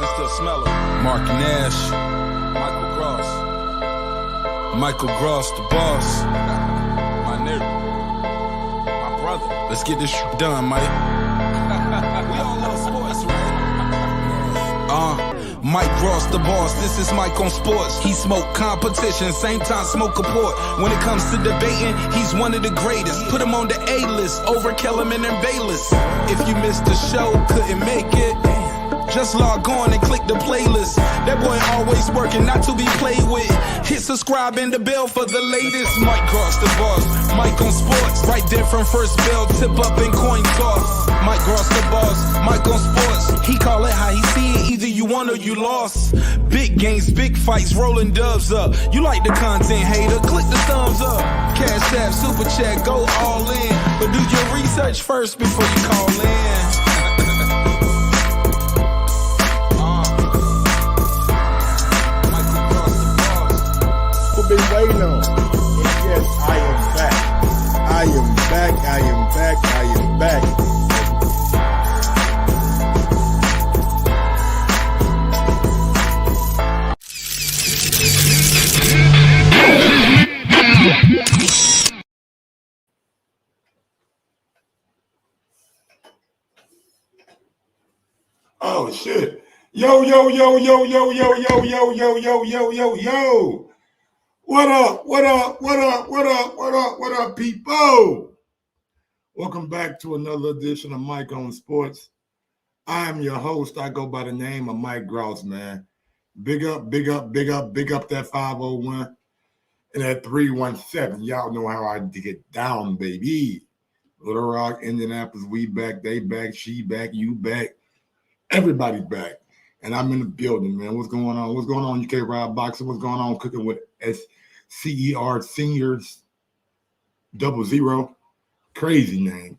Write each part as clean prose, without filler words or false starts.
can still smell it. Mark Nash, Michael Gross, the boss. my nigga, my brother. Let's get this done, Mike. We all love sports, right? Mike Gross, the boss. This is Mike on sports. He smoke competition, same time smoke a port. When it comes to debating, he's one of the greatest. Put him on the A-list over Kellerman and Bayless. If you missed the show, couldn't make it, just log on and click the playlist. That boy always working, not to be played with. Hit subscribe and the bell for the latest. Mike Gross, the boss. Mike on sports. Right there from first bell, tip up and coin toss. Mike Gross, the boss. Mike on sports. He call it how he see it. Either you won or you lost. Big games, big fights, rolling dubs up. You like the content, hater? Click the thumbs up. Cash app, super chat, go all in. But do your research first before you call in. Been waiting on. And yes, I am back. I am back. I am back. I am back. Oh shit. Yo. What up, people? Welcome back to another edition of Mike on Sports. I am your host. I go by the name of Mike Gross, man. Big up that 501 and that 317. Y'all know how I get down, baby. Little Rock, Indianapolis, we back, they back, she back, you back. Everybody's back. And I'm in the building, man. What's going on? What's going on, UK Rod Boxing? What's going on cooking with CER Seniors 00? Crazy name.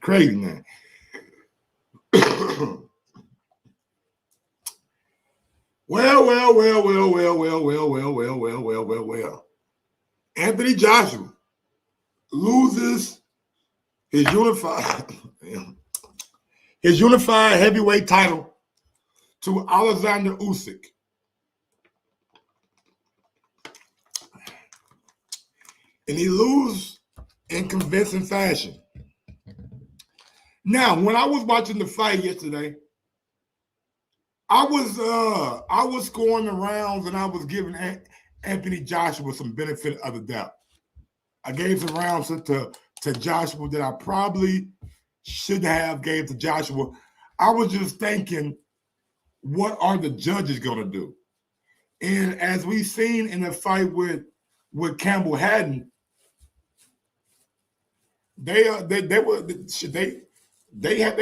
Well. Anthony Joshua loses his unified heavyweight title to Alexander Usyk. And he loses in convincing fashion. Now, when I was watching the fight yesterday, I was scoring the rounds and I was giving Anthony Joshua some benefit of the doubt. I gave some rounds to Joshua that I probably should have gave to Joshua. I was just thinking, what are the judges going to do? And as we've seen in the fight with Campbell Haddon, they had their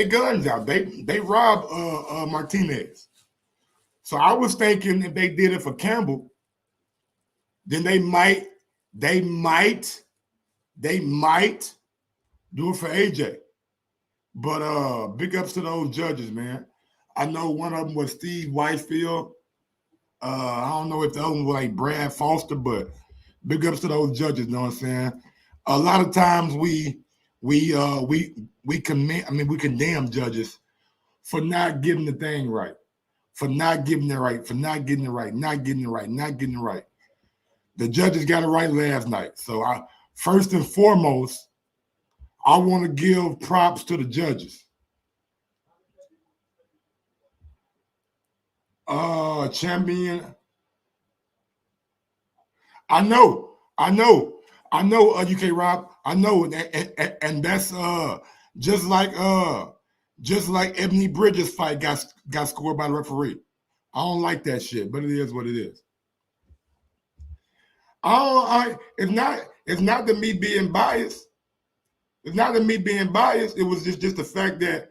guns out. They robbed Martinez. So I was thinking if they did it for Campbell, then they might do it for AJ. But big ups to those judges, man. I know one of them was Steve Whitefield. I don't know if the other one was like Brad Foster, but big ups to those judges, you know what I'm saying? A lot of times we condemn judges for not getting the thing right, for not getting it right. The judges got it right last night. So first and foremost, I want to give props to the judges. Champion. I know, UK Rob. I know, and that's just like Ebony Bridges' fight got scored by the referee. I don't like that shit, but it is what it is. It's not that me being biased. It's not that me being biased. It was just the fact that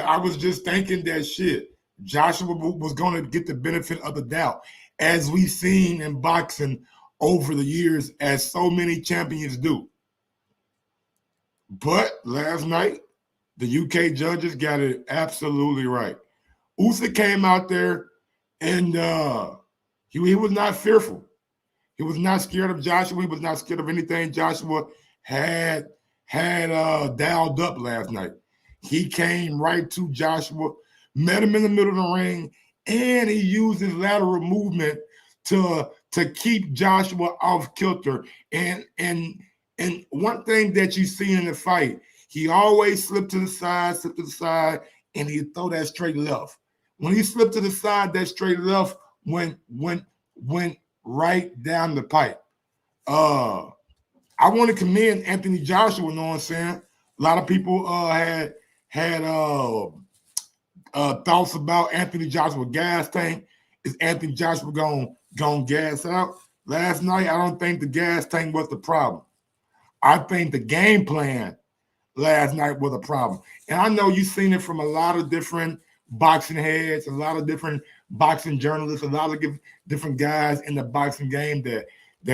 I was just thinking that shit. Joshua was going to get the benefit of the doubt, as we've seen in boxing over the years, as so many champions do. But last night, the UK judges got it absolutely right. Usyk came out there and he was not fearful. He was not scared of Joshua. He was not scared of anything Joshua had dialed up last night. He came right to Joshua, met him in the middle of the ring, and he used his lateral movement to keep Joshua off kilter. And one thing that you see in the fight, he always slipped to the side, and he'd throw that straight left. When he slipped to the side, that straight left went right down the pipe. I want to commend Anthony Joshua, you know what I'm saying? A lot of people had thoughts about Anthony Joshua gas tank. Is Anthony Joshua going gas out? Last night, I don't think the gas tank was the problem. I think the game plan last night was a problem. And I know you've seen it from a lot of different boxing heads, a lot of different boxing journalists, a lot of different guys in the boxing game that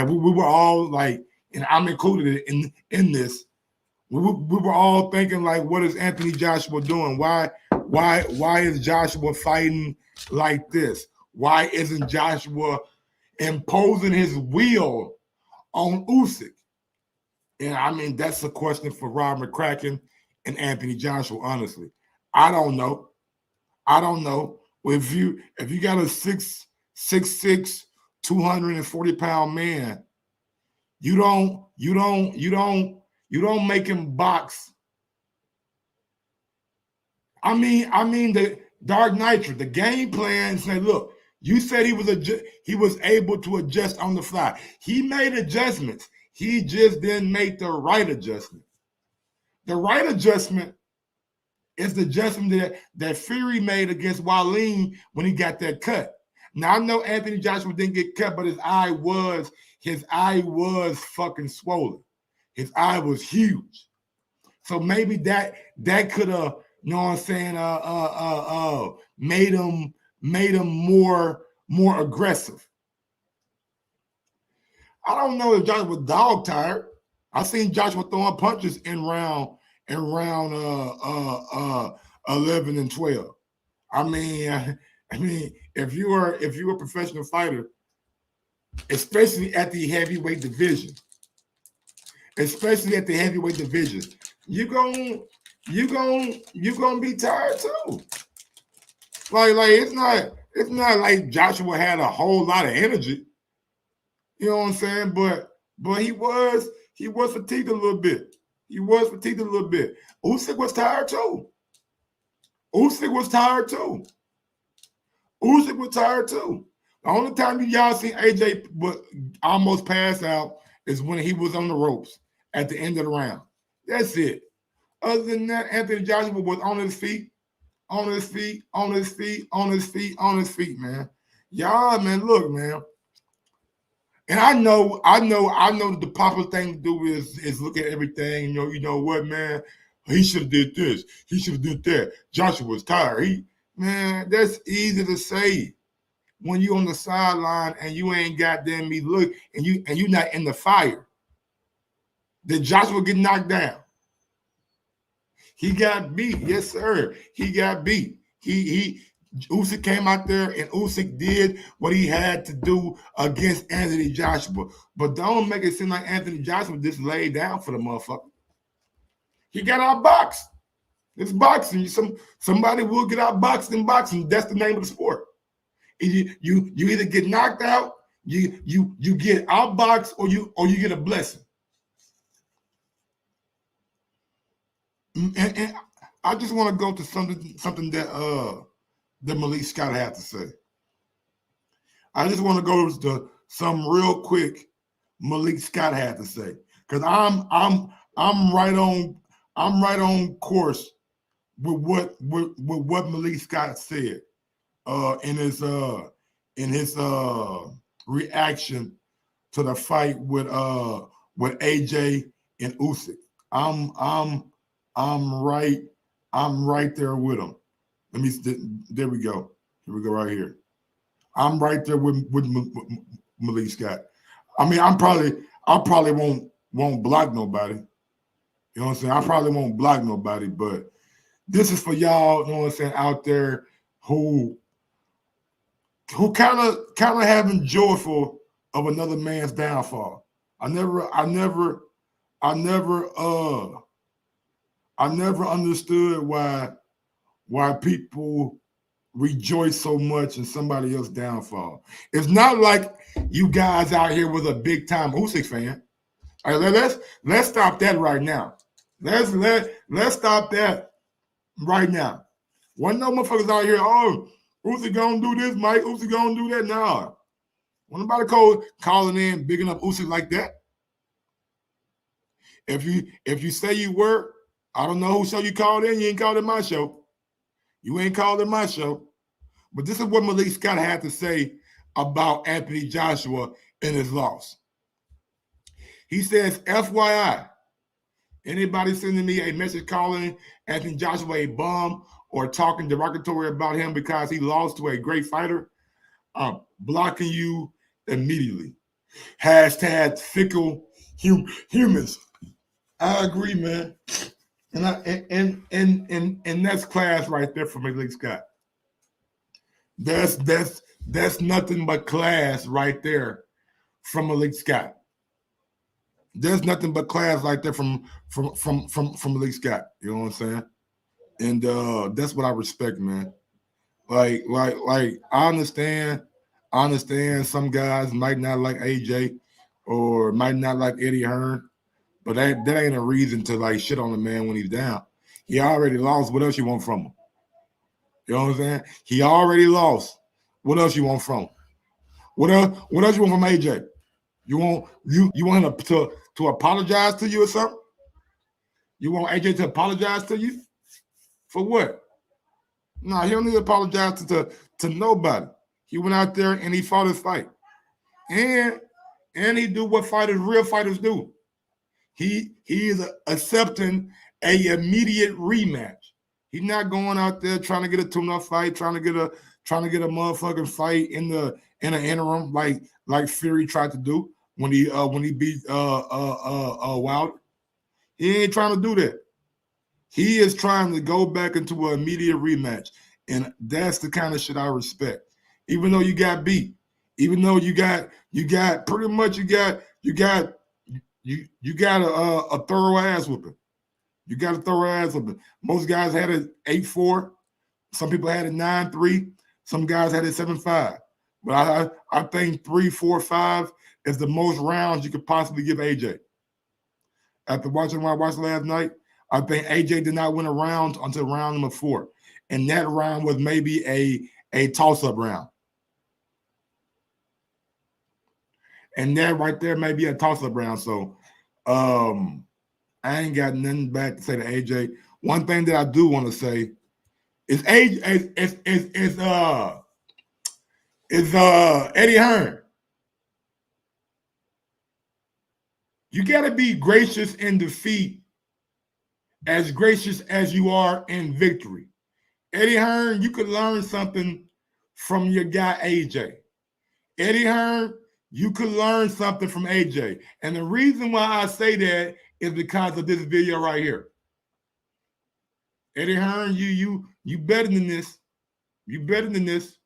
we were all like, and I'm included in this. We were all thinking like, what is Anthony Joshua doing? Why is Joshua fighting like this? Why isn't Joshua imposing his will on Usyk? And I mean, that's a question for Rob McCracken and Anthony Joshua, honestly. I don't know. If you got a 6'6", 240-pound man, you don't make him box. I mean the Dark Nitro, the game plan say, look, you said he was able to adjust on the fly. He made adjustments. He just didn't make the right adjustment. The right adjustment is the adjustment that Fury made against Wallin when he got that cut. Now I know Anthony Joshua didn't get cut, but his eye was fucking swollen. His eye was huge. So maybe that could have, you know what I'm saying, made him more aggressive. I don't know if Joshua was dog tired. I seen Joshua throwing punches in round 11 and 12. I mean, if you're a professional fighter, especially at the heavyweight division, you're gonna be tired too. Like it's not like Joshua had a whole lot of energy. You know what I'm saying? But he was fatigued a little bit. Usyk was tired too. The only time y'all seen AJ almost pass out is when he was on the ropes at the end of the round. That's it. Other than that, Anthony Joshua was on his feet, man. Y'all, man, look, man. And I know that the popular thing to do is look at everything. You know what, man? He should have did this. He should have did that. Joshua was tired. Man, that's easy to say when you on the sideline and you ain't goddamn me look and you not in the fire. Did Joshua get knocked down? He got beat. Yes, sir. He got beat. Usyk came out there and Usyk did what he had to do against Anthony Joshua. But don't make it seem like Anthony Joshua just laid down for the motherfucker. He got outboxed. It's boxing. Somebody will get outboxed in boxing. That's the name of the sport. You either get knocked out, you get outboxed, or you get a blessing. And I just want to go to something that Malik Scott had to say. I just want to go to some real quick Malik Scott had to say, because I'm right on course with what Malik Scott said in his reaction to the fight with AJ and Usyk. I'm right there with him. There we go. Here we go right here. I'm right there with Malik Scott. I mean, I probably won't block nobody. You know what I'm saying? I probably won't block nobody, but this is for y'all, you know what I'm saying, out there who kind of having joyful of another man's downfall. I never understood why people rejoice so much in somebody else's downfall. It's not like you guys out here was a big time Usyk fan. All right, let's stop that right now. Let's stop that right now. One no motherfuckers out here, oh, Usyk gonna do this, Mike. Usyk gonna do that. Nah. When nobody calling in, bigging up Usyk like that. If you say you were, I don't know who show you called in. You ain't called in my show. You ain't called in my show. But this is what Malik Scott had to say about Anthony Joshua in his loss. He says, FYI, anybody sending me a message calling Anthony Joshua a bum or talking derogatory about him because he lost to a great fighter, I'm blocking you immediately. Hashtag fickle humans. I agree, man. And that's class right there for Malik Scott. That's nothing but class right there from Malik Scott. There's nothing but class right there from Malik Scott. You know what I'm saying? And that's what I respect, man. Like I understand some guys might not like AJ or might not like Eddie Hearn, but that ain't a reason to like shit on the man when he's down. He already lost. What else you want from him? You know what I'm saying? He already lost. What else you want from him? What else you want from AJ? You want him to apologize to you or something? You want AJ to apologize to you? For what? No, he don't need to apologize to nobody. He went out there and he fought his fight. And he do what real fighters do. He is accepting a immediate rematch. He's not going out there trying to get a tune-up fight, trying to get a motherfucking fight in an interim like Fury tried to do when he beat Wilder. He ain't trying to do that. He is trying to go back into an immediate rematch, and that's the kind of shit I respect. Even though you got beat, even though you got pretty much you got a thorough ass whooping. You got a thorough ass whooping. Most guys had it 8-4. Some people had it 9-3. Some guys had it 7-5. But I think 3, 4, 5 is the most rounds you could possibly give AJ. After watching what I watched last night, I think AJ did not win a round until round number 4. And that round was maybe a toss-up round. And that right there may be a toss-up round. So I ain't got nothing bad to say to AJ. One thing that I do want to say is Eddie Hearn. You got to be gracious in defeat as gracious as you are in victory. Eddie Hearn, you could learn something from your guy AJ. Eddie Hearn, you could learn something from AJ. And the reason why I say that is because of this video right here. Eddie Hearn, you better than this. You better than this.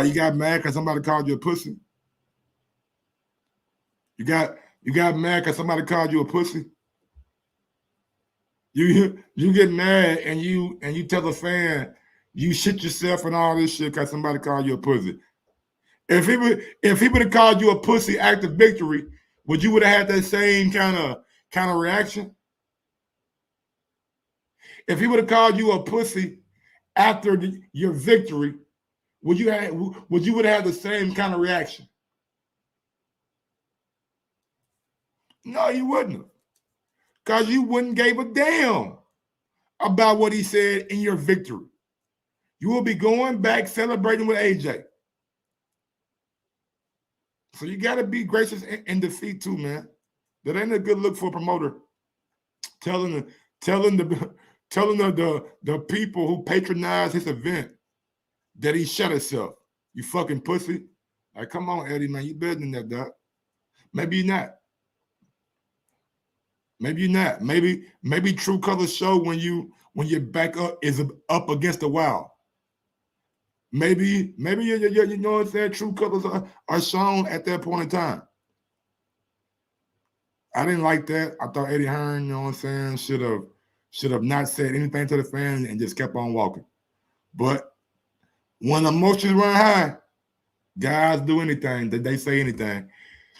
You got mad because somebody called you a pussy. You got mad because somebody called you a pussy. You get mad and you tell the fan you shit yourself and all this shit because somebody called you a pussy. If he would have called you a pussy after victory, would you would have had that same kind of reaction? If he would have called you a pussy after your victory, would you would have had the same kind of reaction? No, you wouldn't have. Because you wouldn't give a damn about what he said in your victory. You will be going back celebrating with AJ. So you got to be gracious in defeat too, man. That ain't a good look for a promoter. Telling the people who patronize his event that he shut himself. You fucking pussy. Like, come on, Eddie, man. You better than that, dog. Maybe you're not. Maybe you're not. Maybe true colors show when you when your back up is up against the wall. Maybe you know what I'm saying, true colors are shown at that point in time. I didn't like that. I thought Eddie Hearn, you know what I'm saying, should have not said anything to the fans and just kept on walking. But when emotions run high, guys do anything, they say anything.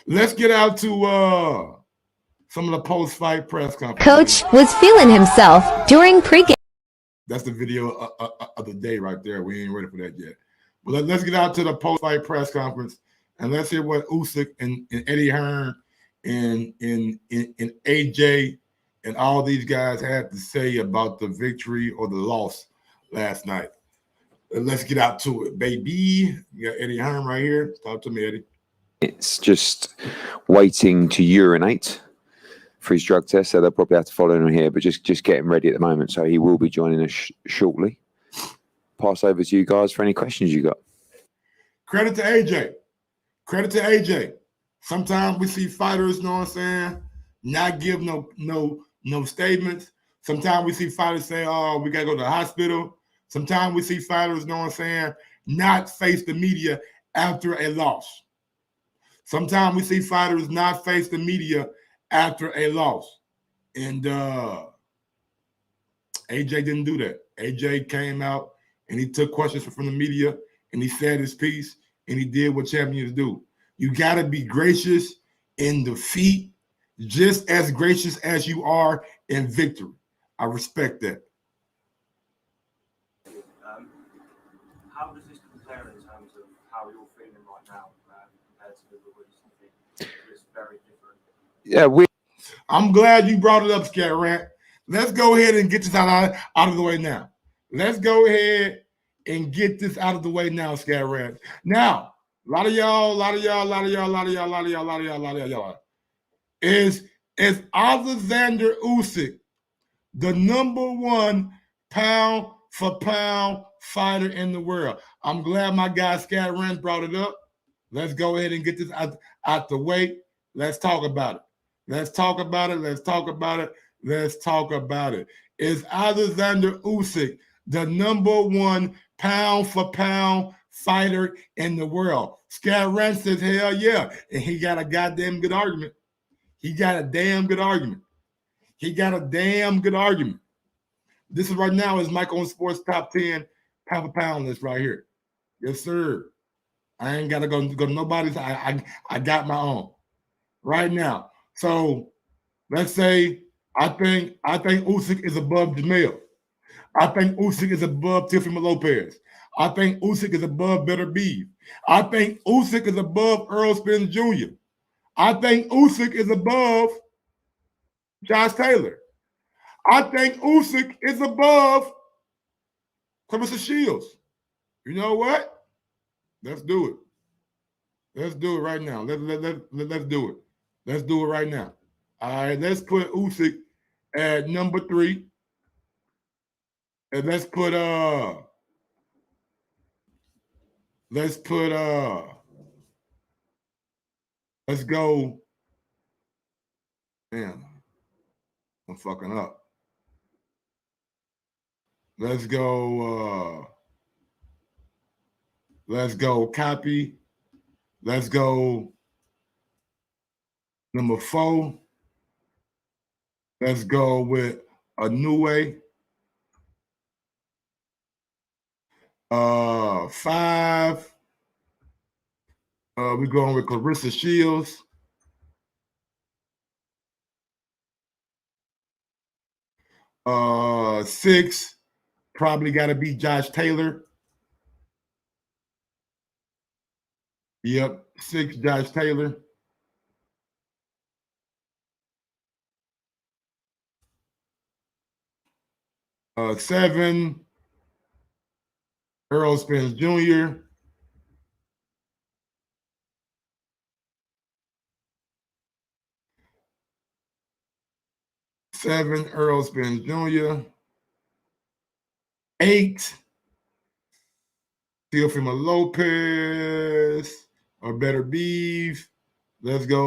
Let's get out to some of the post-fight press conferences. Coach was feeling himself during pregame. That's the video of the day right there. We ain't ready for that yet. But let's get out to the post-fight press conference and let's hear what Usyk and Eddie Hearn and AJ and all these guys had to say about the victory or the loss last night. Let's get out to it, baby. You got Eddie Hearn right here. Talk to me, Eddie. It's just waiting to urinate for his drug test, so they'll probably have to follow him here, but just get him ready at the moment. So he will be joining us shortly. Pass over to you guys for any questions you got. Credit to AJ. Credit to AJ. Sometimes we see fighters, you know what I'm saying, not give no statements. Sometimes we see fighters say, oh, we got to go to the hospital. Sometimes we see fighters, you know what I'm saying, not face the media after a loss. Sometimes we see fighters not face the media after a loss. And AJ didn't do that. AJ came out and he took questions from the media and he said his piece and he did what champions do. You got to be gracious in defeat, just as gracious as you are in victory. I respect that. How does this compare in terms of how you're feeling right now compared to the recent? It's very different. Yeah, I'm glad you brought it up, Scat Rant. Let's go ahead and get this out of the way now. Let's go ahead and get this out of the way now, Scat Rant. Now, a lot of y'all is Alexander Usyk the #1 pound for pound fighter in the world? I'm glad my guy Scat Rant brought it up. Let's go ahead and get this out the way. Let's talk about it. Let's talk about it. Let's talk about it. Let's talk about it. Is Alexander Usyk the #1 pound for pound fighter in the world? Scat Rant says, hell yeah. And he got a goddamn good argument. He got a damn good argument. He got a damn good argument. This is right now is Mike on Sports Top 10 pound for pound list right here. Yes, sir. I ain't got to go to nobody's. I got my own right now. So let's say I think Usyk is above Jamil. I think Usyk is above Tiffany Lopez. I think Usyk is above Better Beef. I think Usyk is above Earl Spence Jr. I think Usyk is above Josh Taylor. I think Usyk is above Clarissa Shields. You know what? Let's do it. Let's do it right now. Let's do it. Let's do it right now. All right, let's put Usyk at #3. And let's go. Damn, I'm fucking up. Let's go copy. Let's go #4. Let's go with a new way. 5. We're going with Clarissa Shields. 6, probably got to be Josh Taylor. Yep, 6, Josh Taylor. 7, Earl Spence Jr. 7, Earl Spence Jr. 8, Teofimo Lopez or Better Beef. Let's go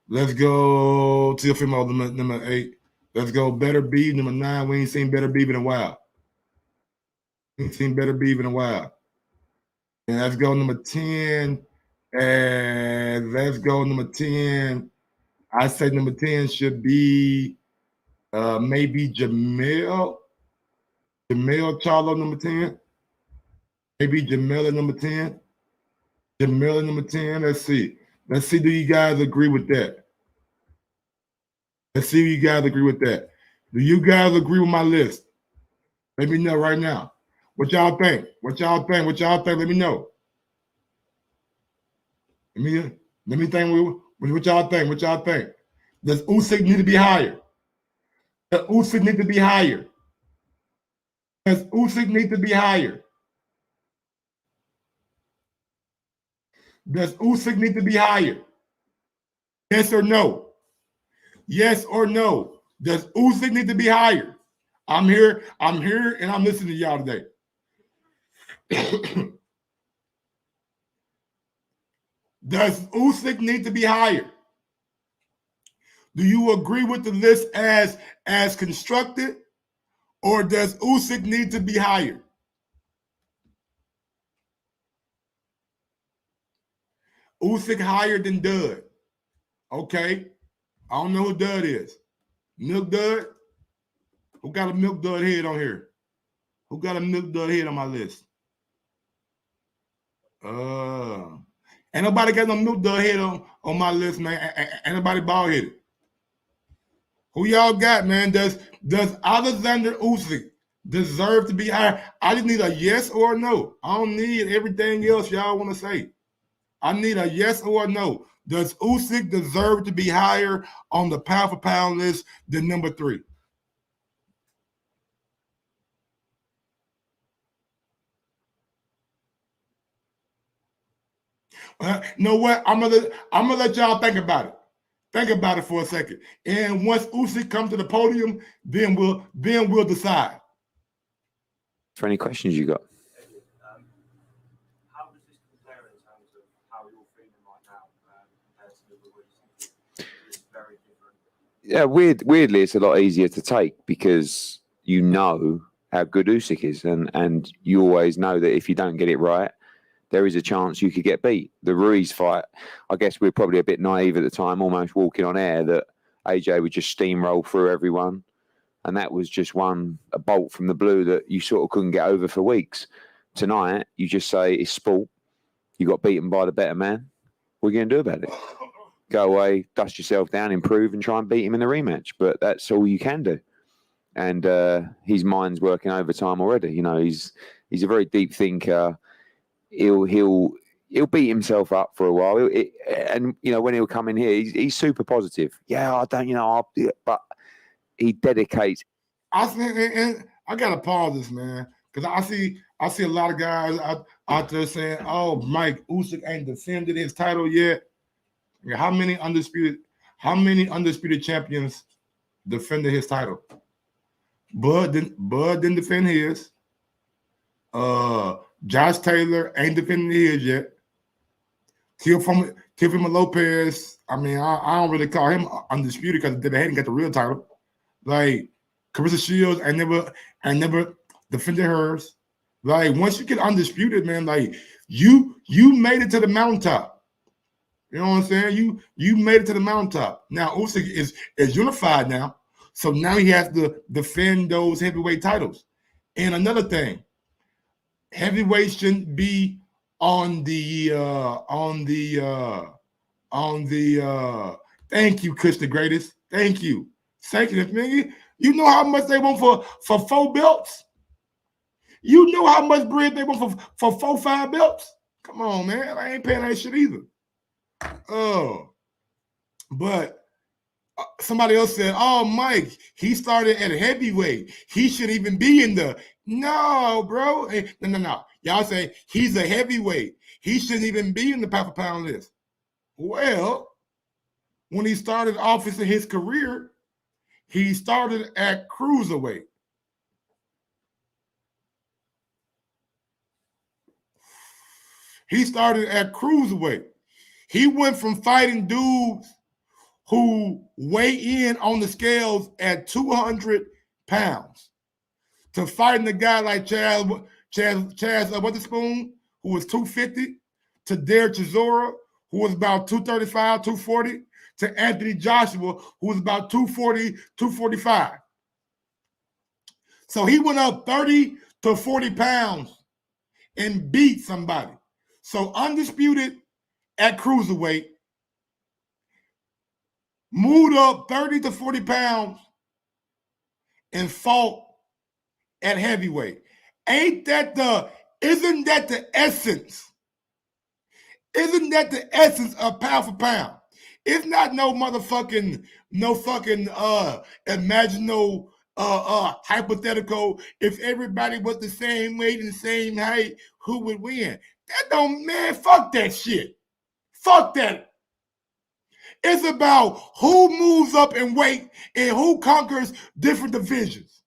Let's go Teofimo, number 8. Let's go Better Be, number 9. We ain't seen Better Be in a while. We ain't seen Better Be in a while. And let's go number 10. And let's go number 10. I say number 10 should be maybe Jamel Charlo, number 10. Maybe Jamel at number 10. Jamel at number 10. Let's see. Let's see, do you guys agree with that? Let's see if you guys agree with that. Do you guys agree with my list? Let me know right now. What y'all think? What y'all think? What y'all think? Let me know. Let me think. What y'all think? What y'all think? Does Usyk need to be higher? Does Usyk need to be higher? Does Usyk need to be higher? Does Usyk need to be higher? Yes or no? Yes or no? Does Usyk need to be higher? I'm here, and I'm listening to y'all today. Does Usyk need to be higher? Do you agree with the list as constructed, or does Usyk need to be higher? Usyk higher than Dud. Okay. I don't know who Dud is. Milk Dud? Who got a Milk Dud head on here? Who got a Milk Dud head on my list? Ain't nobody got no Milk Dud head on my list, man. Ain't nobody bald headed. Who y'all got, man? Does Alexander Usyk deserve to be higher? I just need a yes or a no. I don't need everything else y'all want to say. I need a yes or a no. Does Usyk deserve to be higher on the pound for pound list than number 3? You know what? I'm gonna let y'all think about it. Think about it for a second. And once Usyk comes to the podium, then we'll decide. For any questions you got? How does this compare in terms of how you're feeling right now compared to the other weeks? It's very different. Yeah, weirdly, it's a lot easier to take because you know how good Usyk is, and you always know that if you don't get it right, there is a chance you could get beat. The Ruiz fight, I guess we're probably a bit naive at the time, almost walking on air, that AJ would just steamroll through everyone. And that was just a bolt from the blue that you sort of couldn't get over for weeks. Tonight, you just say it's sport. You got beaten by the better man. What are you going to do about it? Go away, dust yourself down, improve, and try and beat him in the rematch. But that's all you can do. And his mind's working overtime already. You know, he's a very deep thinker. He'll beat himself up for a while, and you know when he'll come in here, he's super positive. Yeah, I don't, but he dedicates. I gotta pause this, man, because I see a lot of guys out there saying, "Oh, Mike Usyk ain't defended his title yet." How many undisputed champions defended his title? Bud didn't defend his. Josh Taylor ain't defending his yet. Teofimo Lopez, I mean, I don't really call him undisputed because they hadn't got the real title. Like Carissa Shields, I never defended hers. Like once you get undisputed, man, like you made it to the mountaintop. You know what I'm saying? You made it to the mountaintop. Now Usyk is unified now, so now he has to defend those heavyweight titles. And another thing, heavyweight shouldn't be on the thank you, Kush the greatest. Thank you. You know how much they want for 4 belts? You know how much bread they want for 4, 5 belts? Come on, man. I ain't paying that shit either. But somebody else said, "Oh, Mike, he started at heavyweight. He should even be in the." No, bro. No. Y'all say he's a heavyweight. He shouldn't even be in the pound for pound list. Well, when he started off in his career, he started at cruiserweight. He started at cruiserweight. He went from fighting dudes who weigh in on the scales at 200 pounds to fighting a guy like Chaz Witherspoon, who was 250, to Derek Chisora, who was about 235, 240, to Anthony Joshua, who was about 240, 245. So he went up 30 to 40 pounds and beat somebody. So undisputed at cruiserweight, moved up 30 to 40 pounds and fought at heavyweight. Isn't that the essence? Isn't that the essence of pound for pound? It's not no fucking imaginal hypothetical. If everybody was the same weight and the same height, who would win? That don't, man, fuck that shit. Fuck that. It's about who moves up in weight and who conquers different divisions.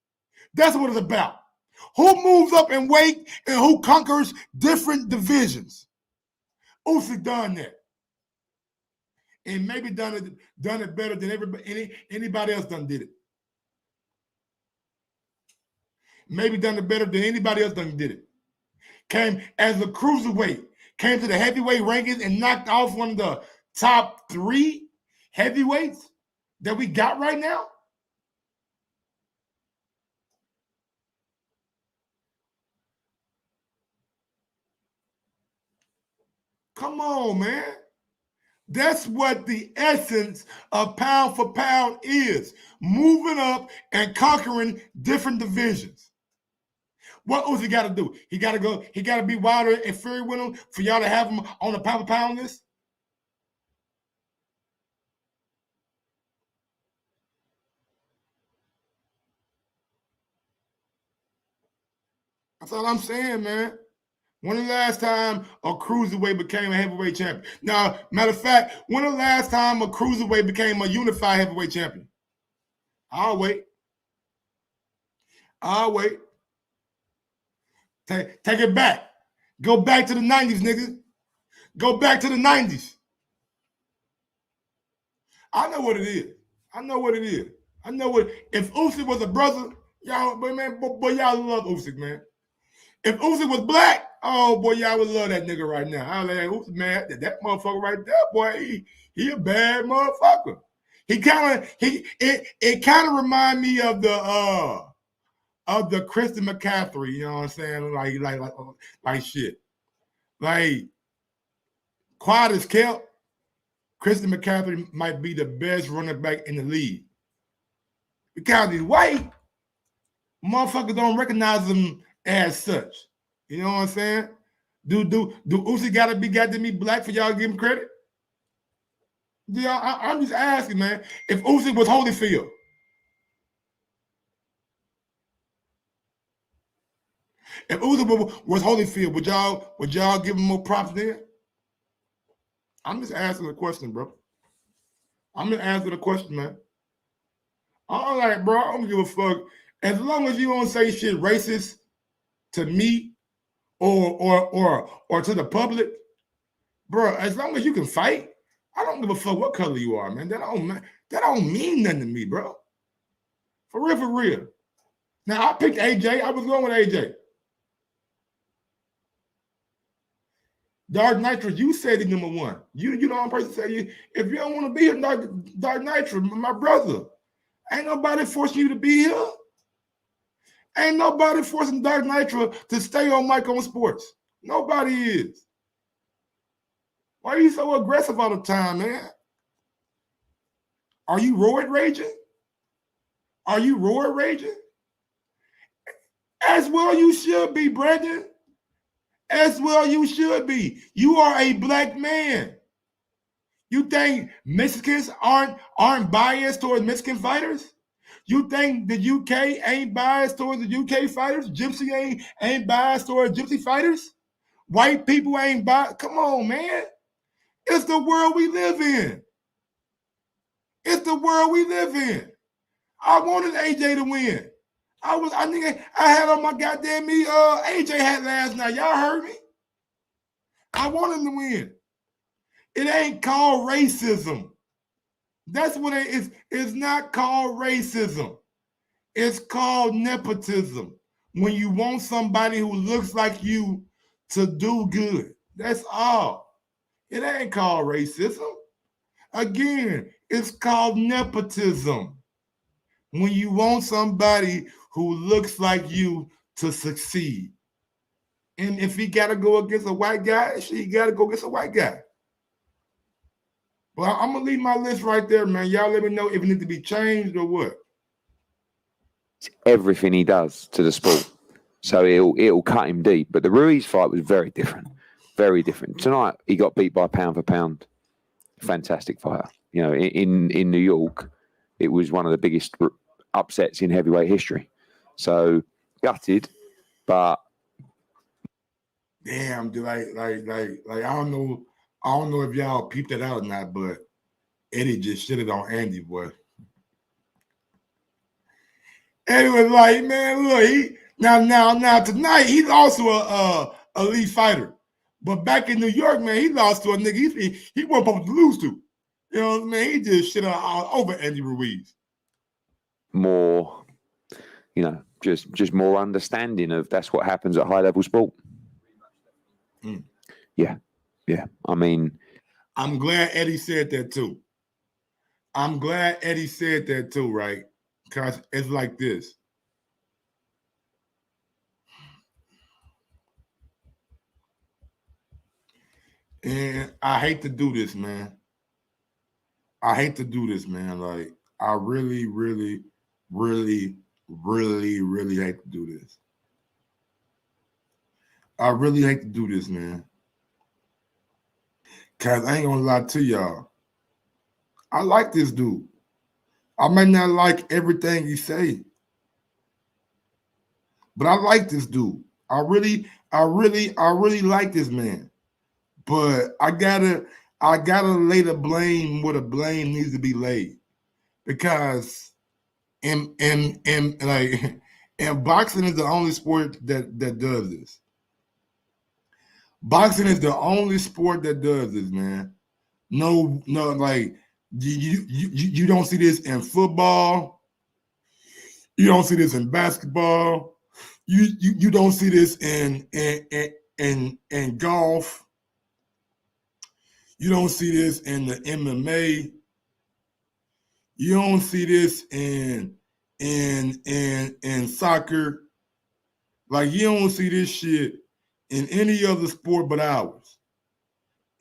That's what it's about. Who moves up in weight and who conquers different divisions. Usyk done that. And maybe done it better than anybody else done did it. Maybe done it better than anybody else done did it. Came as a cruiserweight, came to the heavyweight rankings and knocked off one of the top 3 heavyweights that we got right now. Come on, man. That's what the essence of pound for pound is. Moving up and conquering different divisions. What Usyk got to do? He got to be Wilder and Fury with him for y'all to have him on the pound for pound list? That's all I'm saying, man. When the last time a cruiserweight became a heavyweight champion? Now, matter of fact, when the last time a cruiserweight became a unified heavyweight champion? I'll wait. Take it back. Go back to the 90s, nigga. Go back to the 90s. I know what it is. If Usyk was a brother, y'all, boy, y'all love Usyk, man. If Usyk was black, oh boy, y'all would love that nigga right now. I was like, Usyk, man, that motherfucker right there, boy, he a bad motherfucker. It kind of remind me of the Christian McCaffrey, you know what I'm saying? Like shit. Like, quiet as kept, Christian McCaffrey might be the best running back in the league. Because he's white, motherfuckers don't recognize him as such. You know what I'm saying? Do Usyk got to be black for y'all to give him credit? Yeah, I'm just asking, man. If Usyk was Holyfield, would y'all give him more props there? I'm just asking a question, bro. I'm just asking a question, man. All right, bro. I don't give a fuck. As long as you don't say shit racist to me or to the public, bro, as long as you can fight, I don't give a fuck what color you are, man. That don't mean nothing to me, bro. For real. Now, I picked AJ. I was going with AJ. Dark Nitro, you said it number 1. You the only person said if you don't want to be here, Dark Nitro, my brother, ain't nobody forcing you to be here. Ain't nobody forcing Dark Nitro to stay on Mike on Sports. Nobody is. Why are you so aggressive all the time, man? Are you roid raging? As well you should be, Brandon. As well you should be. You are a black man. You think Mexicans aren't biased towards Mexican fighters? You think the UK ain't biased towards the UK fighters? Gypsy ain't biased towards Gypsy fighters? White people ain't biased? Come on, man. It's the world we live in. I wanted AJ to win. I had on my goddamn AJ hat last night. Y'all heard me? I want him to win. It ain't called racism. That's what it is. It's not called racism. It's called nepotism. When you want somebody who looks like you to do good. That's all. It ain't called racism. Again, it's called nepotism. When you want somebody who looks like you to succeed. And if he got to go against a white guy, he got to go against a white guy. Well, I'm going to leave my list right there, man. Y'all let me know if it needs to be changed or what. It's everything he does to the sport. So it'll cut him deep. But the Ruiz fight was very different. Very different. Tonight, he got beat by pound for pound. Fantastic fighter. You know, in New York, it was one of the biggest upsets in heavyweight history. So gutted, but damn, dude, like I don't know if y'all peeped that out or not, but Eddie just shitted on Andy, boy. Eddie was like, man, look, now tonight he's also a elite fighter, but back in New York, man, he lost to a nigga he wasn't supposed to lose to. You know what I mean? He just shit all over Andy Ruiz. More, you know, just more understanding of that's what happens at high level sport. Yeah. I mean, I'm glad Eddie said that too. Right? Because it's like this. And I hate to do this, man. Like, I really, really, really, really, really hate to do this. I really hate to do this, man. Because I ain't going to lie to y'all. I like this dude. I may not like everything he say, but I like this dude. I really like this man. But I gotta lay the blame where the blame needs to be laid, because and boxing is the only sport that does this. Boxing is the only sport that does this, man. No, like you don't see this in football. You don't see this in basketball. You don't see this in golf. You don't see this in the MMA. You don't see this in soccer. Like, you don't see this shit in any other sport but ours.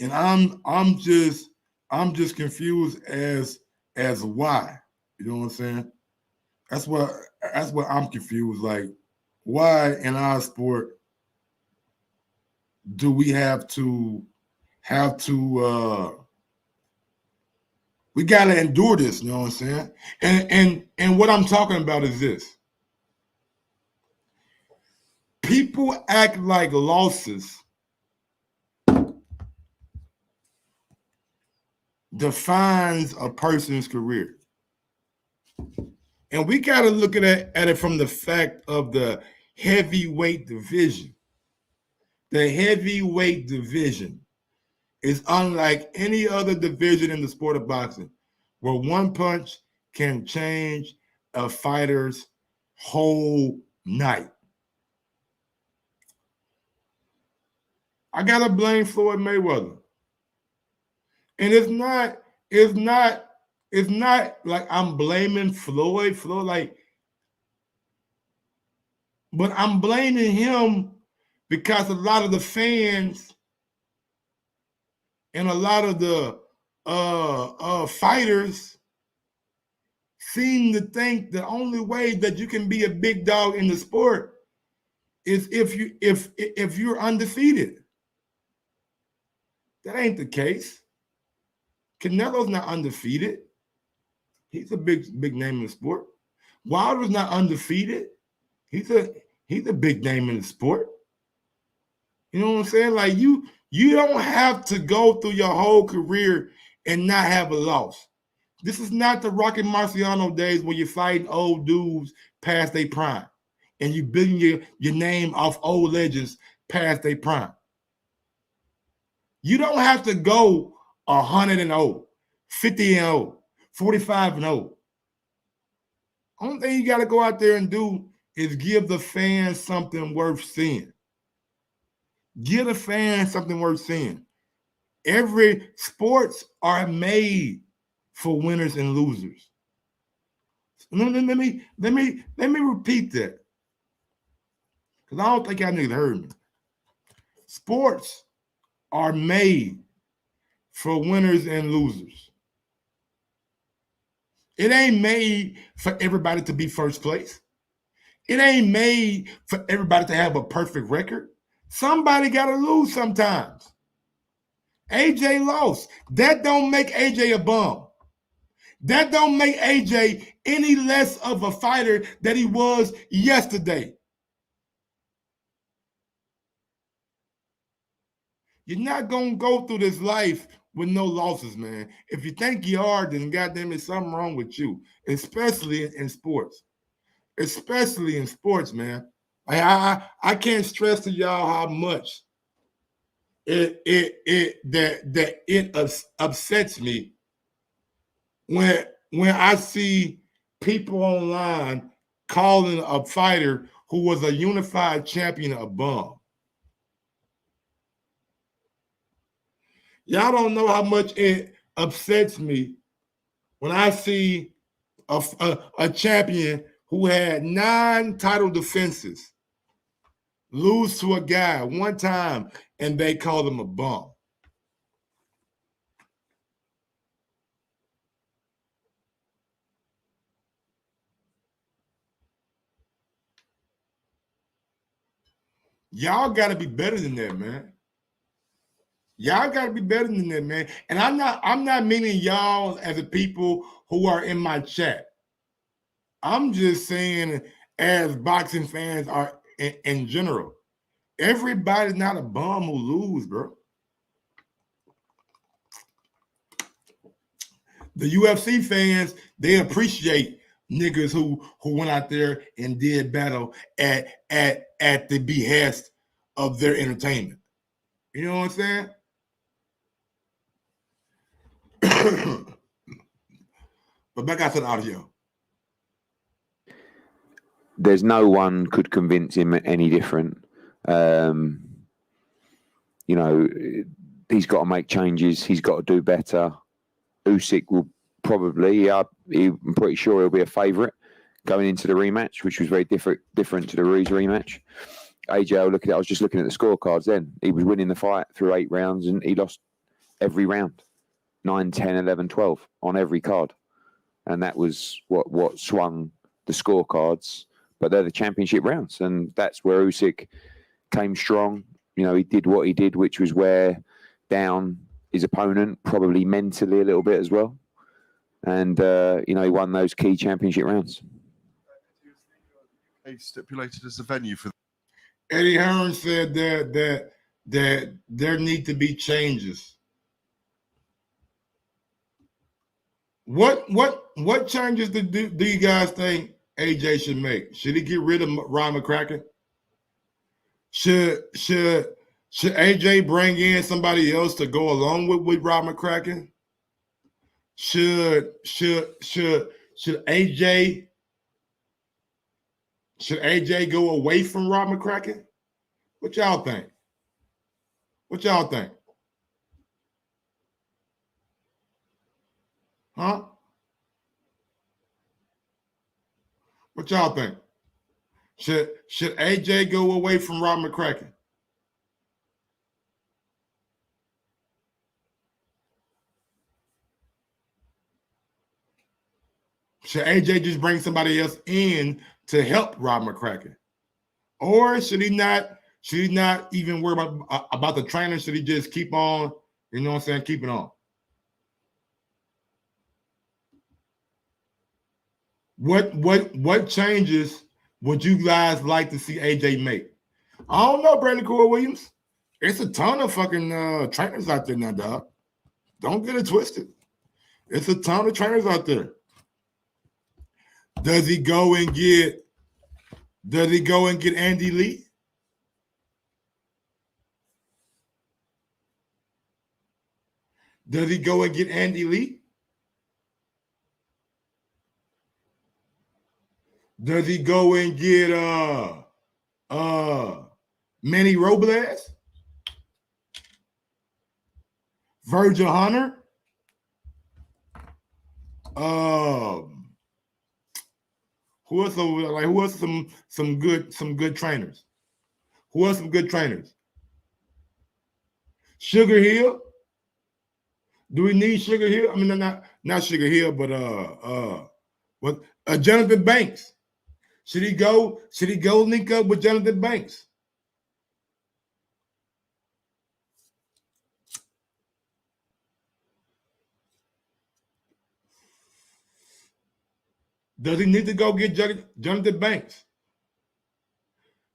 And I'm just confused as why. You know what I'm saying? That's what I'm confused. Like, why in our sport do we have to we gotta endure this, you know what I'm saying? And what I'm talking about is this. People act like losses defines a person's career. And we gotta look at it from the fact of the heavyweight division. The heavyweight division is unlike any other division in the sport of boxing, where one punch can change a fighter's whole night. I gotta blame Floyd Mayweather. And it's not like I'm blaming Floyd, like, but I'm blaming him because a lot of the fans and a lot of the fighters seem to think the only way that you can be a big dog in the sport is if you're undefeated. That ain't the case. Canelo's not undefeated. He's a big name in the sport. Wilder's not undefeated. He's a big name in the sport. You know what I'm saying? Like, you don't have to go through your whole career and not have a loss. This is not the Rocky Marciano days where you're fighting old dudes past their prime and you building your name off old legends past their prime. You don't have to go 100-0, 50-0 45-0. Only thing you got to go out there and do is give the fans something worth seeing. Give the fans something worth seeing. Every sports are made for winners and losers. Let me repeat that, because I don't think y'all niggas heard me. Sports are made for winners and losers. It ain't made for everybody to be first place. It ain't made for everybody to have a perfect record. Somebody got to lose sometimes. AJ lost. That don't make AJ a bum. That don't make AJ any less of a fighter than he was yesterday. You're not going to go through this life with no losses, man. If you think you are, then goddamn it, something wrong with you, especially in sports. Especially in sports, man. I can't stress to y'all how much it upsets me when I see people online calling a fighter who was a unified champion a bum. Y'all don't know how much it upsets me when I see a champion who had 9 title defenses lose to a guy one time and they call him a bum. Y'all got to be better than that, man. Y'all got to be better than that, man. And I'm not meaning y'all as the people who are in my chat. I'm just saying as boxing fans are in general. Everybody's not a bum who lose, bro. The UFC fans, they appreciate niggas who went out there and did battle at the behest of their entertainment. You know what I'm saying? But back out to the audio. There's no one could convince him any different. You know, he's got to make changes. He's got to do better. Usyk will probably, I'm pretty sure he'll be a favourite going into the rematch, which was very different to the Ruiz rematch. AJ, I was just looking at the scorecards then. He was winning the fight through 8 rounds and he lost every round. 9, 10, 11, 12 on every card. And that was what swung the scorecards. But they're the championship rounds. And that's where Usyk came strong. You know, he did what he did, which was wear down his opponent, probably mentally a little bit as well. And, you know, he won those key championship rounds. Stipulated as the venue for. Eddie Hearn said that there need to be changes. What changes do you guys think AJ should make? Should he get rid of Ron McCracken? Should AJ bring in somebody else to go along with Rob McCracken? Should AJ go away from Rob McCracken? What y'all think? What y'all think? Huh? What y'all think? Should AJ go away from Rob McCracken? Should AJ just bring somebody else in to help Rob McCracken? Or should he not even worry about the trainer? Should he just keep on, you know what I'm saying, keep it on? What changes would you guys like to see AJ make? I don't know, Brandon Cole Williams. It's a ton of fucking trainers out there now, dog. Don't get it twisted. It's a ton of trainers out there. Does he go and get Andy Lee? Does he go and get Andy Lee? Does he go and get Manny Robles? Virgil Hunter? Who else? Who else? Some good trainers. Who else? Some good trainers. Sugar Hill. Do we need Sugar Hill? I mean, not Sugar Hill, but what? Jonathan Banks. Should he go? Should he go link up with Jonathan Banks? Does he need to go get Jonathan Banks?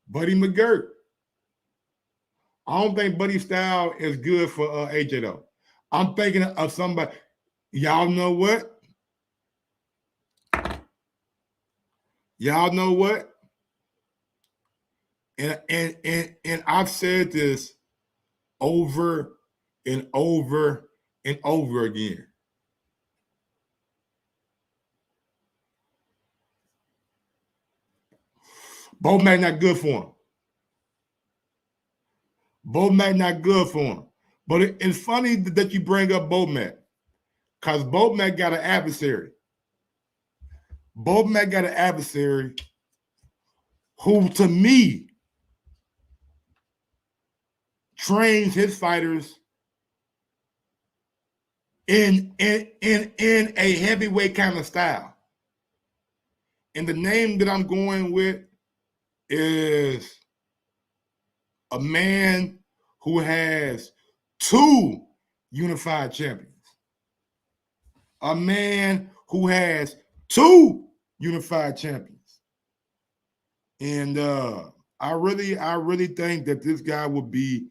Buddy McGirt. I don't think Buddy's style is good for AJ though. I'm thinking of somebody. Y'all know what? Y'all know what? And I've said this over and over and over again. Bomac not good for him. Bomac not good for him. But it's funny that you bring up Bomac, because Bomac got an adversary. Bomac got an adversary who, to me, trains his fighters in a heavyweight kind of style. And the name that I'm going with is a man who has 2 unified champions. A man who has 2 unified champions. And I really think that this guy will be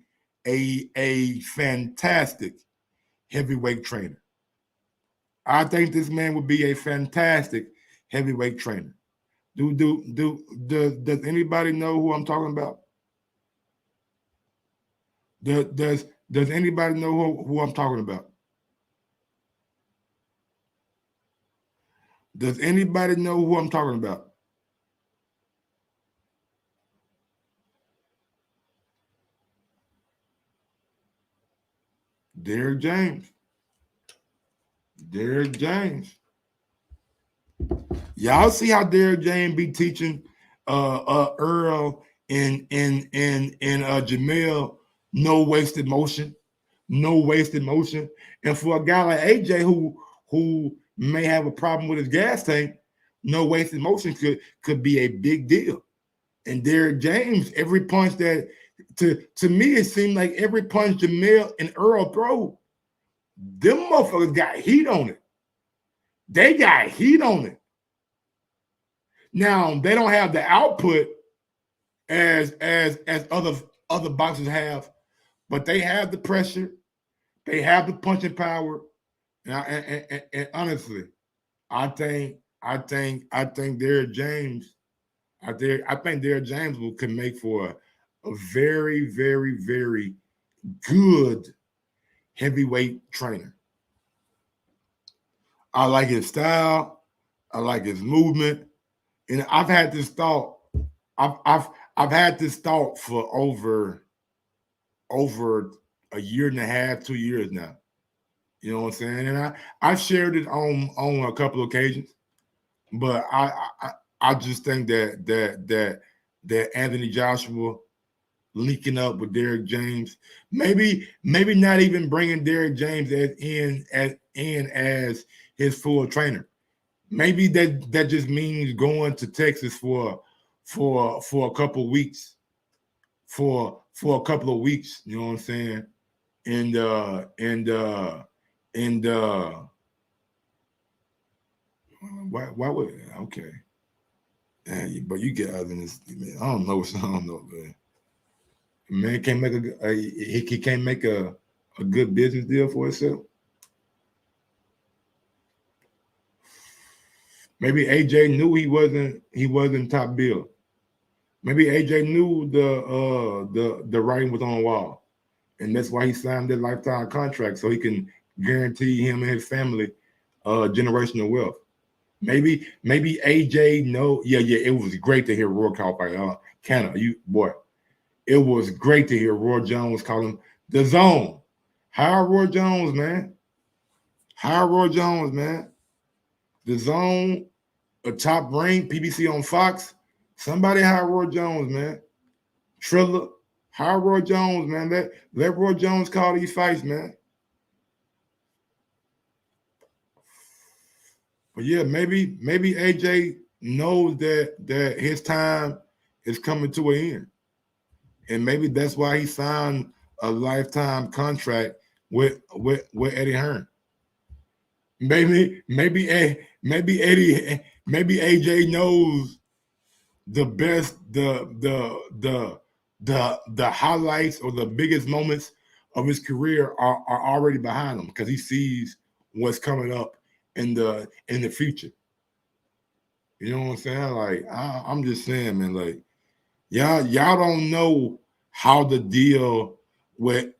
a fantastic heavyweight trainer. I think this man would be a fantastic heavyweight trainer. Does anybody know who I'm talking about? Does anybody know who I'm talking about? Does anybody know who I'm talking about? Derrick James. Derrick James. Y'all see how Derrick James be teaching Earl and Jamel no wasted motion, no wasted motion. And for a guy like AJ who may have a problem with his gas tank, no wasted motion could be a big deal. And Derrick James, every punch that to me it seemed like every punch Jamel and Earl throw, them motherfuckers got heat on it. They got heat on it. Now they don't have the output as other boxers have, but they have the pressure, they have the punching power, and honestly, I think Derrick James, I think Derrick James can make for a very, very, very good heavyweight trainer. I like his style, I like his movement, and I've had this thought. I've had this thought for over a year and a half, 2 years now. You know what I'm saying? And I've shared it on a couple of occasions, but I just think that Anthony Joshua linking up with Derrick James, maybe not even bringing Derrick James as his full trainer. Maybe that just means going to Texas for a couple of weeks, for a couple of weeks. You know what I'm saying? And why would okay? But you get other than this, man, I don't know, man. Man can't make he can't make a good business deal for himself. Maybe AJ knew he wasn't top bill. Maybe AJ knew the writing was on the wall, and that's why he signed that lifetime contract so he can guarantee him and his family generational wealth. Maybe AJ. No, yeah. It was great to hear Roy call by Canada. It was great to hear Roy Jones call him the zone. Hire Roy Jones, man. Hire Roy Jones, man. The zone, a top ranked PBC on Fox. Somebody hire Roy Jones, man. Triller, hire Roy Jones, man. Let Roy Jones call these fights, man. But yeah, maybe AJ knows that his time is coming to an end. And maybe that's why he signed a lifetime contract with Eddie Hearn. Maybe AJ knows the best, the highlights or the biggest moments of his career are already behind him because he sees what's coming up in the future. You know what I'm saying? Like I'm just saying, man. Like y'all don't know how the deal with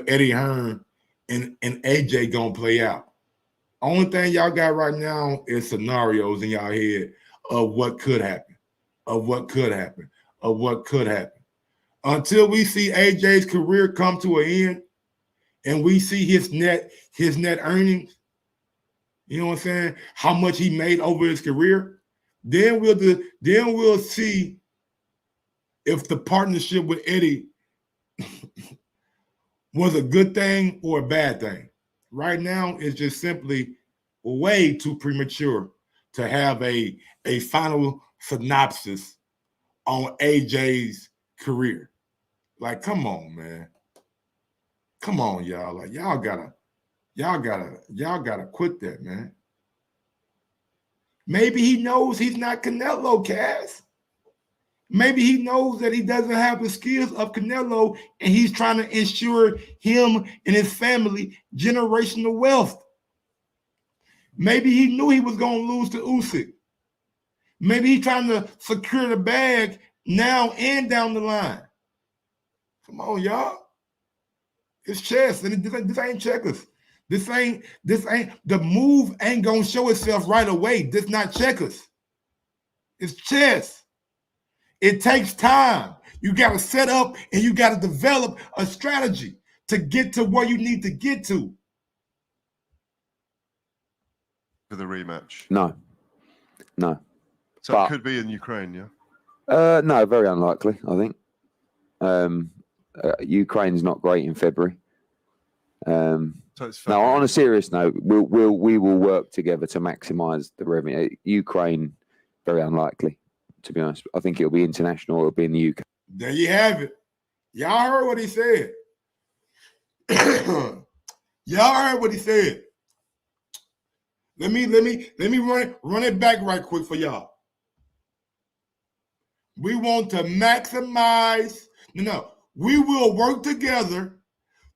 Eddie Hearn and AJ gonna play out. Only thing y'all got right now is scenarios in y'all head of what could happen, Until we see AJ's career come to an end and we see his net earnings, you know what I'm saying, how much he made over his career, then we'll see if the partnership with Eddie was a good thing or a bad thing. Right now, it's just simply way too premature to have a final synopsis on AJ's career. Like, come on, man. Come on, y'all. Like, y'all gotta quit that, man. Maybe he knows he's not Canelo, Cass. Maybe he knows that he doesn't have the skills of Canelo and he's trying to ensure him and his family generational wealth. Maybe he knew he was going to lose to Usyk. Maybe he's trying to secure the bag now and down the line. Come on, y'all. It's chess, and this ain't checkers. This ain't the move ain't gonna show itself right away. This not checkers. It's chess. It takes time. You got to set up and you got to develop a strategy to get to where you need to get to. For the rematch? No. So it could be in Ukraine, yeah? No, very unlikely, I think. Ukraine's not great in February. So it's February. Now, on a serious note, we will work together to maximise the revenue. Ukraine, very unlikely, to be honest. I think it'll be international. It'll be in the UK. There you have it. Y'all heard what he said. Y'all heard what he said. Let me run it back right quick for y'all. We want to maximize. No, we will work together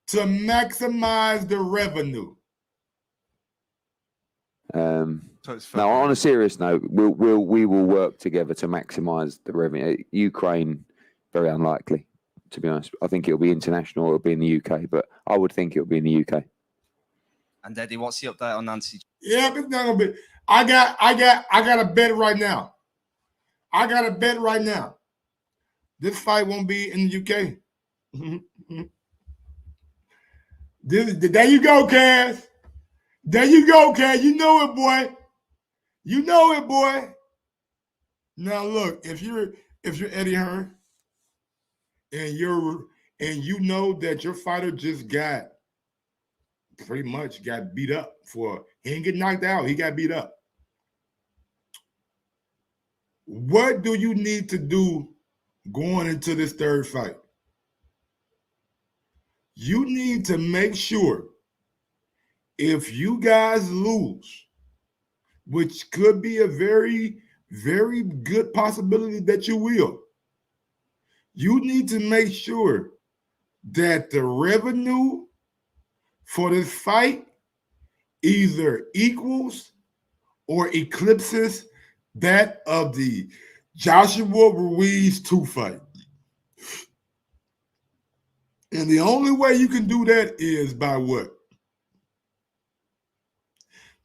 to maximize the revenue. So it's now, on a serious note, we will work together to maximise the revenue. Ukraine, very unlikely, to be honest. I think it'll be international. It'll be in the UK, but I would think it'll be in the UK. And Eddie, what's the update on Nancy? Yeah, it's not gonna be. I got a bet right now. This fight won't be in the UK. There you go, Cass. There you go, Cass. You know it, boy. You know it, boy. Now look, if you're Eddie Hearn and you know that your fighter just got pretty much got beat up he didn't get knocked out, he got beat up. What do you need to do going into this third fight? You need to make sure if you guys lose, which could be a very, very good possibility that you will, you need to make sure that the revenue for this fight either equals or eclipses that of the Joshua Ruiz 2 fight. And the only way you can do that is by what?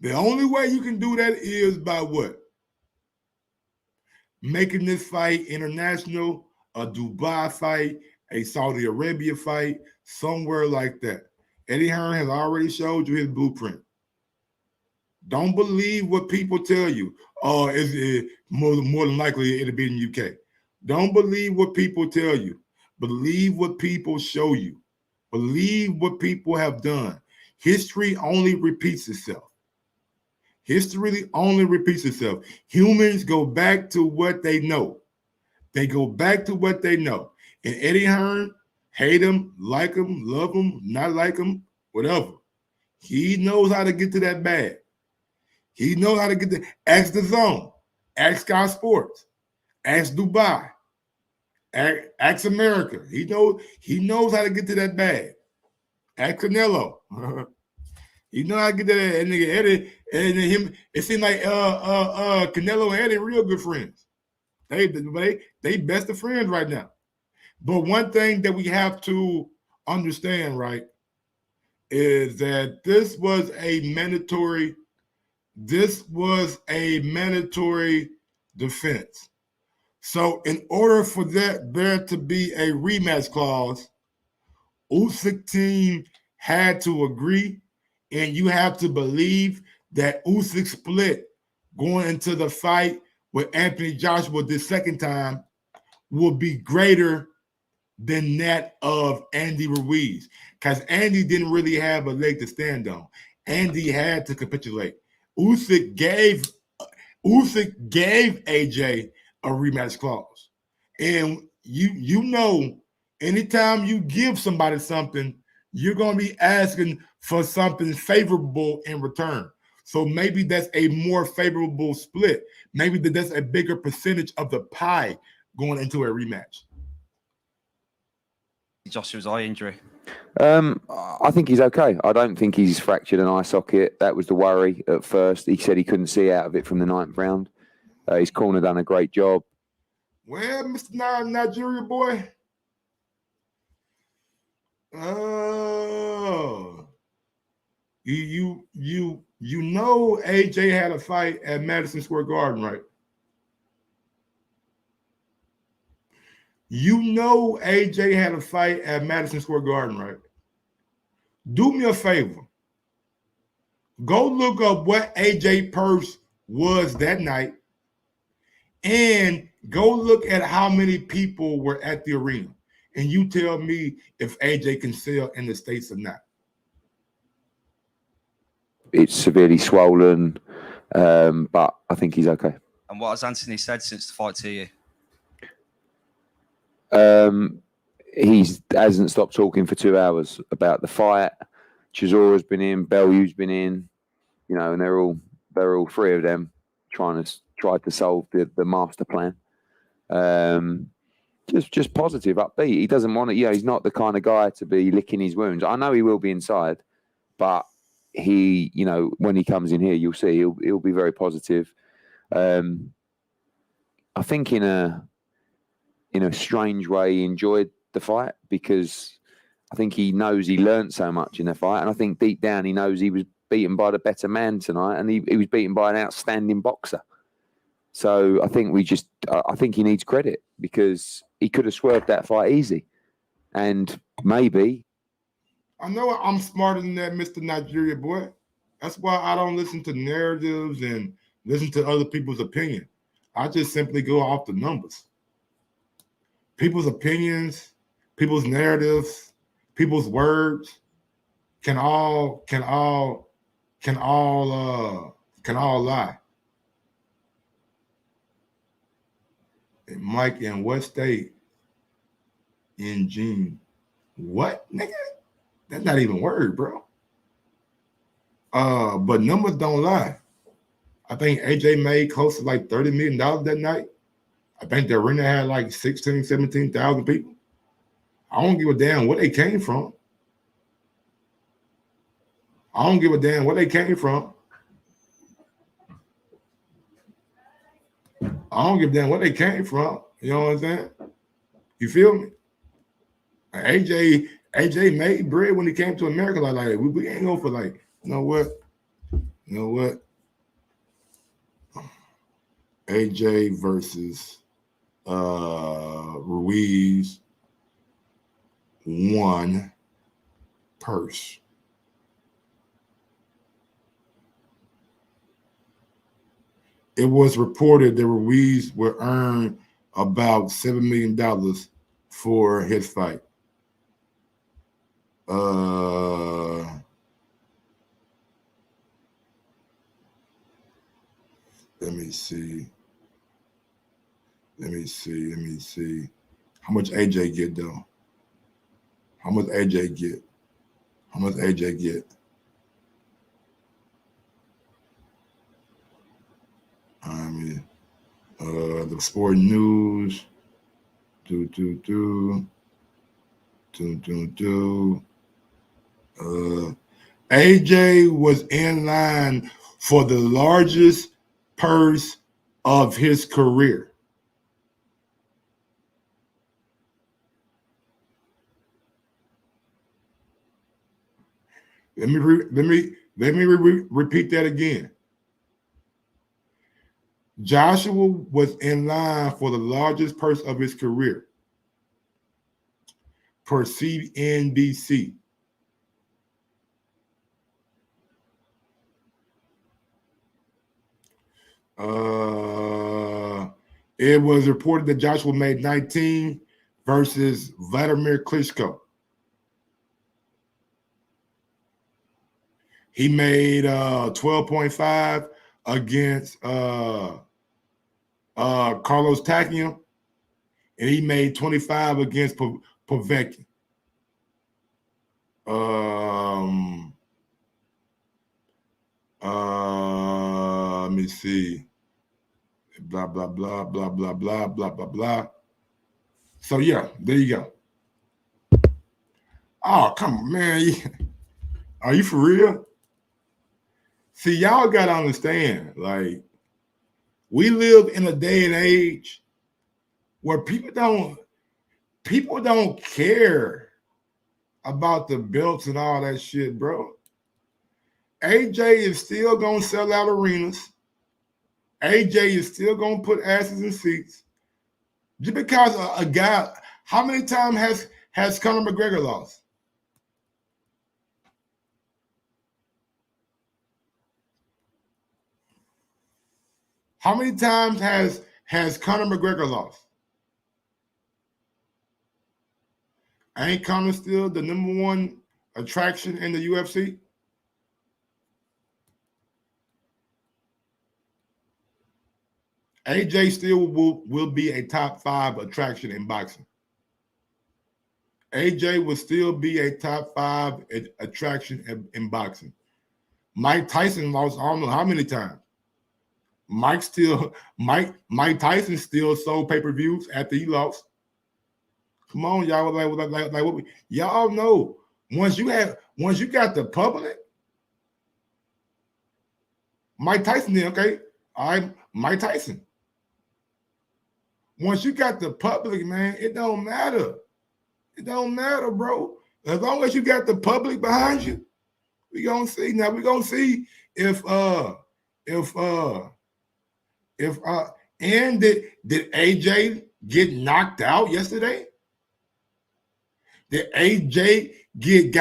The only way you can do that is by what? Making this fight international, a Dubai fight, a Saudi Arabia fight, somewhere like that. Eddie Hearn has already showed you his blueprint. Don't believe what people tell you. Oh, it's more than likely it'll be in the UK. Don't believe what people tell you. Believe what people show you. Believe what people have done. History only repeats itself. History only repeats itself. Humans go back to what they know. They go back to what they know. And Eddie Hearn, hate him, like him, love him, not like him, whatever. He knows how to get to that bag. He knows how to get to. Ask the Zone, ask Sky Sports, ask Dubai, ask America. He knows how to get to that bag. Ask Canelo. You know how to get to that nigga Eddie and him. It seems like Canelo and Eddie real good friends. They best of friends right now. But one thing that we have to understand, right, is that this was a mandatory defense. So in order for there to be a rematch clause, Usyk team had to agree, and you have to believe that Usyk split going into the fight with Anthony Joshua this second time will be greater than that of Andy Ruiz, because Andy didn't really have a leg to stand on. Andy had to capitulate. Usyk gave AJ a rematch clause. And you know, anytime you give somebody something, you're going to be asking for something favorable in return. So maybe that's a more favorable split. Maybe that's a bigger percentage of the pie going into a rematch. Joshua's eye injury. I think he's okay. I don't think he's fractured an eye socket. That was the worry at first. He said he couldn't see out of it from the 9th round. His corner done a great job. Well, Mr. Nigeria boy. Oh, you know AJ had a fight at Madison Square Garden, right? You know AJ had a fight at Madison Square Garden, right? Do me a favor. Go look up what AJ purse was that night and go look at how many people were at the arena. And you tell me if AJ can sell in the States or not. It's severely swollen, but I think he's okay. And what has Anthony said since the fight to you? He hasn't stopped talking for 2 hours about the fight. Chisora's been in, Bellew's been in, you know, and they're all three of them try to solve the master plan. Just positive, upbeat. He doesn't want to, he's not the kind of guy to be licking his wounds. I know he will be inside, but he, when he comes in here, you'll see he'll be very positive. I think in a strange way, he enjoyed the fight because I think he knows he learned so much in the fight, and I think deep down he knows he was beaten by the better man tonight, and he was beaten by an outstanding boxer. So I think I think he needs credit because he could have swerved that fight easy, and maybe. I know I'm smarter than that, Mr. Nigeria boy. That's why I don't listen to narratives and listen to other people's opinion. I just simply go off the numbers. People's opinions, people's narratives, people's words can all lie. And Mike, in what state? In June. What, nigga? That's not even word, bro. But numbers don't lie. I think AJ made close to like $30 million that night. I think the arena had like 16,000, 17,000 people. I don't give a damn where they came from. I don't give a damn where they came from. I don't give a damn where they came from. You know what I'm saying? You feel me? AJ made bread when he came to America. Like we ain't go for like, you know what? You know what? AJ versus Ruiz, 1 purse. It was reported that Ruiz would earn about $7 million for his fight. Let me see. How much AJ get though? How much AJ get? I mean, the sport news. AJ was in line for the largest purse of his career. Let me repeat that again. Joshua was in line for the largest purse of his career per CNBC. It was reported that Joshua made 19 versus Vladimir Klitschko. He made 12.5 against Carlos Takam, and he made 25 against Povetkin. Let me see. Blah, blah, blah, blah, blah, blah, blah, blah, blah. So, yeah, there you go. Oh, come on, man. Are you for real? See, y'all got to understand, like, we live in a day and age where people don't care about the belts and all that shit, bro. AJ is still going to sell out arenas. AJ is still going to put asses in seats. Just because a guy, how many times has Conor McGregor lost? How many times has Conor McGregor lost? Ain't Conor still the #1 attraction in the UFC? AJ still will be a top 5 attraction in boxing. AJ will still be a top 5 attraction in boxing. Mike Tyson lost I don't know how many times. Mike Tyson still sold pay-per-views after he lost. Come on, y'all. Like what y'all know. Once you got the public, Mike Tyson did, okay. All right, Mike Tyson. Once you got the public, man, it don't matter. It don't matter, bro. As long as you got the public behind you, we gonna see. Now we gonna see if and did AJ get knocked out yesterday? Did AJ get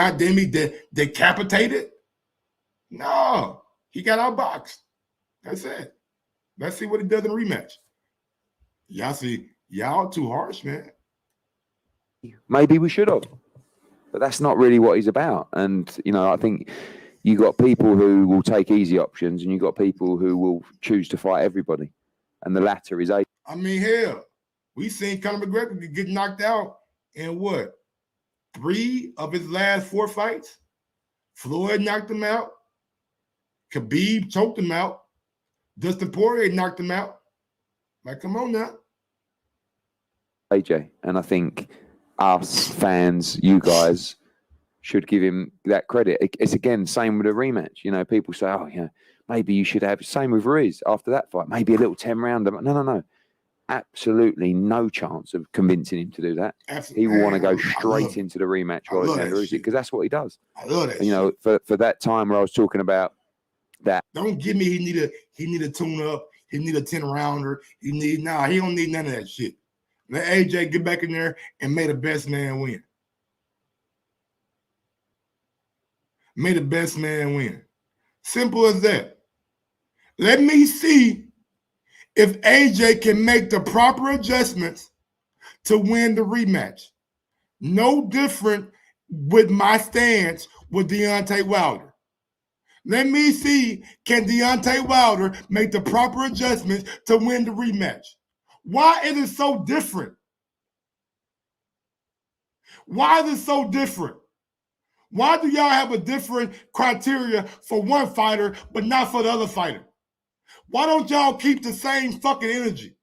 decapitated? No, he got outboxed. That's it. Let's see what he does in a rematch. Y'all too harsh, man. Maybe we should have, but that's not really what he's about. And I think you got people who will take easy options, and you got people who will choose to fight everybody. And the latter is a. I mean, hell, we seen Conor McGregor get knocked out in what? 3 of his last 4 fights. Floyd knocked him out. Khabib choked him out. Dustin Poirier knocked him out. Like, come on now. AJ, and I think us fans, you guys, should give him that credit. It's again same with a rematch. People say, "Oh, maybe you should have." Same with Ruiz after that fight. Maybe a little 10-rounder. No. Absolutely no chance of convincing him to do that. Absolutely. He will want to go straight into the rematch with Alexander Usyk because that's what he does. I love that. For that time where I was talking about that. Don't give me he need a tune up. He need a 10 rounder. He don't need none of that shit. Let AJ get back in there and may the best man win. May the best man win. Simple as that. Let me see if AJ can make the proper adjustments to win the rematch. No different with my stance with Deontay Wilder. Let me see, can Deontay Wilder make the proper adjustments to win the rematch? Why is it so different? Why is it so different? Why do y'all have a different criteria for one fighter but not for the other fighter? Why don't y'all keep the same fucking energy?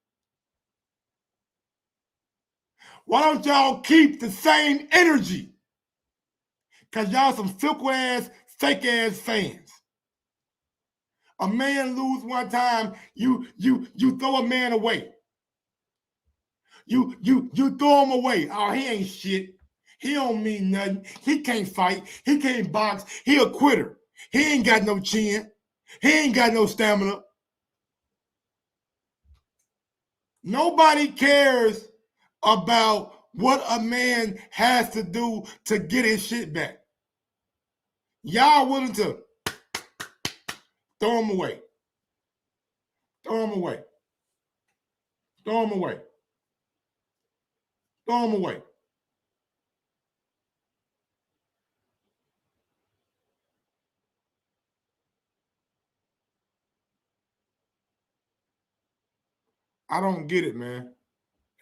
Why don't y'all keep the same energy? Because y'all some fickle-ass, fake-ass fans. A man lose one time, you throw a man away. You throw him away. Oh, he ain't shit. He don't mean nothing. He can't fight. He can't box. He a quitter. He ain't got no chin. He ain't got no stamina. Nobody cares about what a man has to do to get his shit back. Y'all willing to throw him away. Throw him away. Throw him away. Throw him away. I don't get it, man.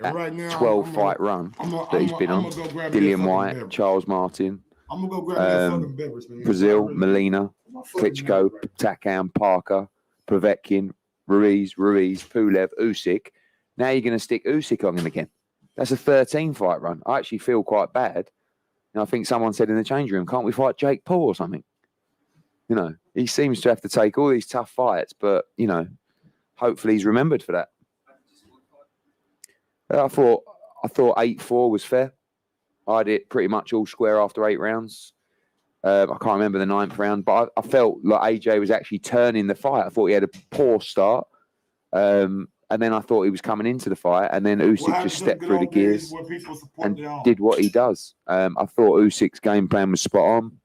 And right now, 12-fight run that he's been on. Dillian White, Charles Martin, I'm gonna go grab me a fucking beverage, man. Brazil, Molina, Klitschko, Takam, Parker, Povetkin, Ruiz, Pulev, Usyk. Now you're going to stick Usyk on him again. That's a 13-fight run. I actually feel quite bad. And I think someone said in the change room, can't we fight Jake Paul or something? You know, he seems to have to take all these tough fights, but, you know, hopefully he's remembered for that. I thought 8-4 was fair. I had it pretty much all square after 8 rounds. I can't remember the 9th round, but I felt like AJ was actually turning the fight. I thought he had a poor start. And then I thought he was coming into the fight. And then Usyk just stepped through the gears and did what he does. I thought Usyk's game plan was spot on,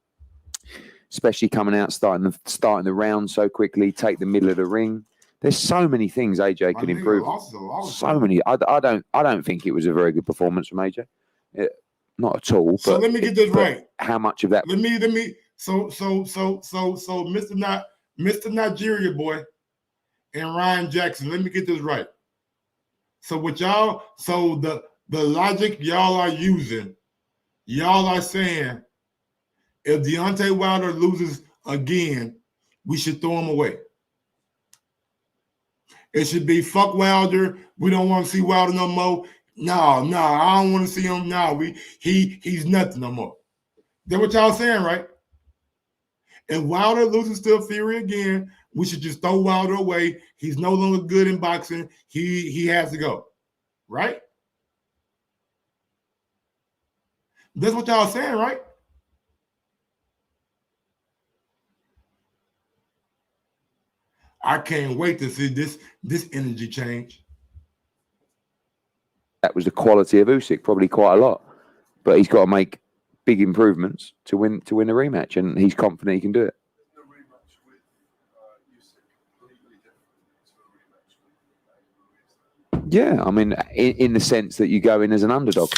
especially coming out, starting the round so quickly, take the middle of the ring. There's so many things AJ could improve. So many. I don't think it was a very good performance from AJ. Not at all. So let me get this right. How much of that? Let me. So, Mr. Nigeria boy and Ryan Jackson. Let me get this right. So what y'all? So the logic y'all are using, y'all are saying, if Deontay Wilder loses again, we should throw him away. It should be fuck Wilder. We don't want to see Wilder no more. No, I don't want to see him. No, he's nothing no more. That's what y'all saying, right? If Wilder loses to Fury again, we should just throw Wilder away. He's no longer good in boxing. He has to go, right? That's what y'all saying, right? I can't wait to see this energy change. That was the quality of Usyk, probably quite a lot. But he's got to make big improvements to win the rematch, and he's confident he can do it. The rematch with Usyk completely different to a rematch with Yeah, I mean, in the sense that you go in as an underdog.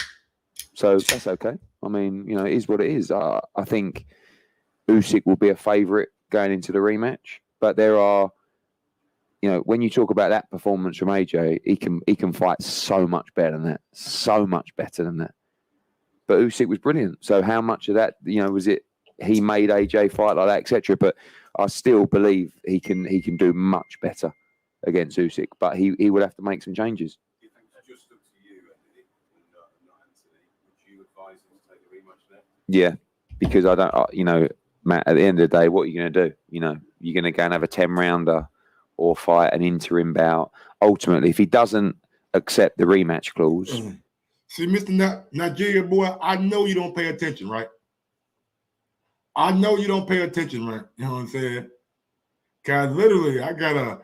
So that's okay. I mean, you know, it is what it is. I think Usyk will be a favourite going into the rematch, but there are, you know, when you talk about that performance from AJ, he can fight so much better than that. So much better than that. But Usyk was brilliant. So how much of that, you know, was it he made AJ fight like that, etc. But I still believe he can do much better against Usyk. But he would have to make some changes. Do you think it's just up to you, Anthony, and not Anthony? Would you advise him to take the rematch there? Yeah, because I don't, you know, Matt, at the end of the day, what are you going to do? You know, you're going to go and have a 10-rounder or fight an interim bout. Ultimately, if he doesn't accept the rematch clause. See, Mr. Nigeria boy, I know you don't pay attention, right? I know you don't pay attention, right? You know what I'm saying? Cause literally, I got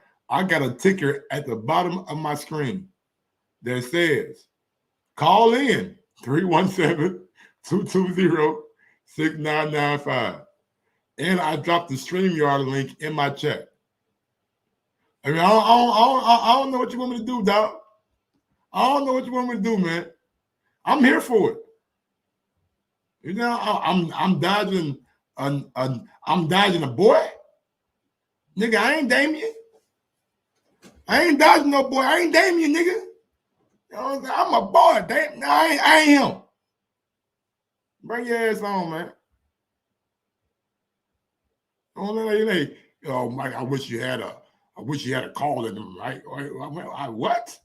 a ticker at the bottom of my screen that says, call in 317-220-6995. And I dropped the StreamYard link in my chat. I mean, I don't know what you want me to do, dog. I don't know what you want me to do, man. I'm here for it. You know, I'm dodging I'm dodging a boy. Nigga, I ain't Damien. I ain't dodging no boy. I ain't Damien, nigga. You know, I'm a boy. Damn, no, I ain't him. Bring your ass on, man. Oh, Mike, I wish you had a call in them, right? What?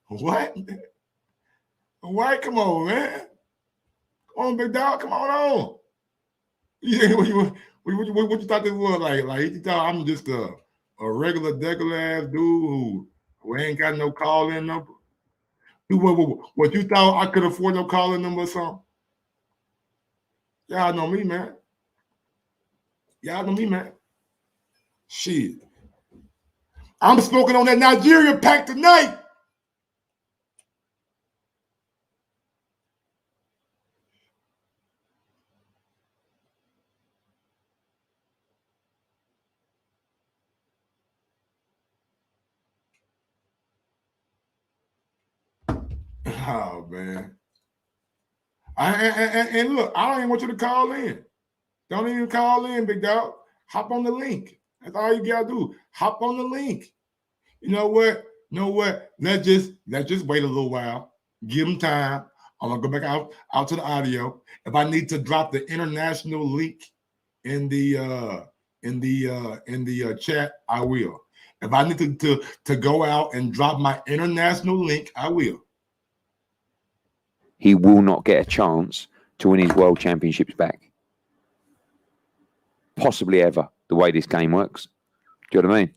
What? What? Come on, man. Come on, big dog. Come on. Yeah, what you thought this was? Like you thought I'm just a regular degular ass dude who ain't got no call-in number? What you thought I could afford no call-in number or something? Y'all know me, man. Shit. I'm smoking on that Nigeria pack tonight. Oh, man. And look, I don't even want you to call in. Don't even call in, big dog. Hop on the link. That's all you gotta do. Hop on the link. You know what? Let's just wait a little while. Give them time. I'm gonna go back out to the audio. If I need to drop the international link in the chat, I will. If I need to go out and drop my international link, I will. He will not get a chance to win his world championships back. Possibly ever, the way this game works. Do you know what I mean?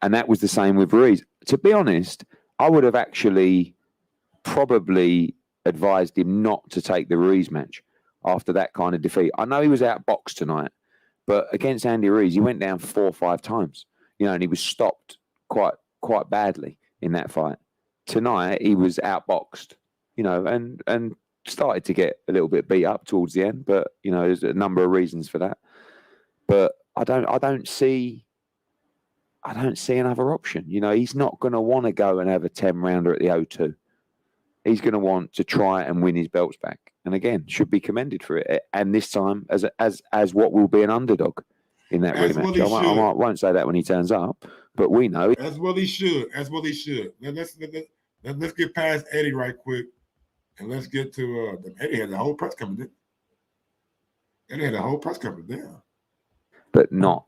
And that was the same with Ruiz. To be honest, I would have actually probably advised him not to take the Ruiz match after that kind of defeat. I know he was outboxed tonight, but against Andy Ruiz, he went down 4 or 5 times. You know, and he was stopped quite badly in that fight. Tonight, he was outboxed. You know, and started to get a little bit beat up towards the end, but you know, there's a number of reasons for that. But I don't see another option. You know, he's not going to want to go and have a 10-rounder at the O2. He's going to want to try and win his belts back, and again, should be commended for it. And this time, as what will be an underdog in that rematch. I won't say that when he turns up, but we know that's what he should. Let's get past Eddie right quick. And let's get to Eddie had the whole press conference. Eddie had the whole press conference there. But not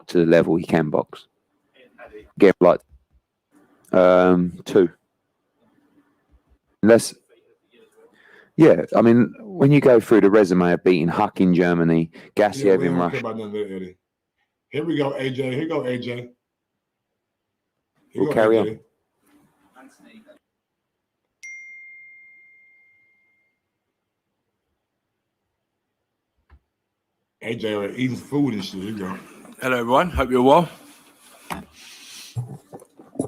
to the level he can box. Get like 2. Yeah, I mean, when you go through the resume of beating Huck in Germany, Gassiev in Russia. Here we go, AJ. Here go AJ. We'll carry on. AJ eating food and shit. Here you go. Hello, everyone. Hope you're well.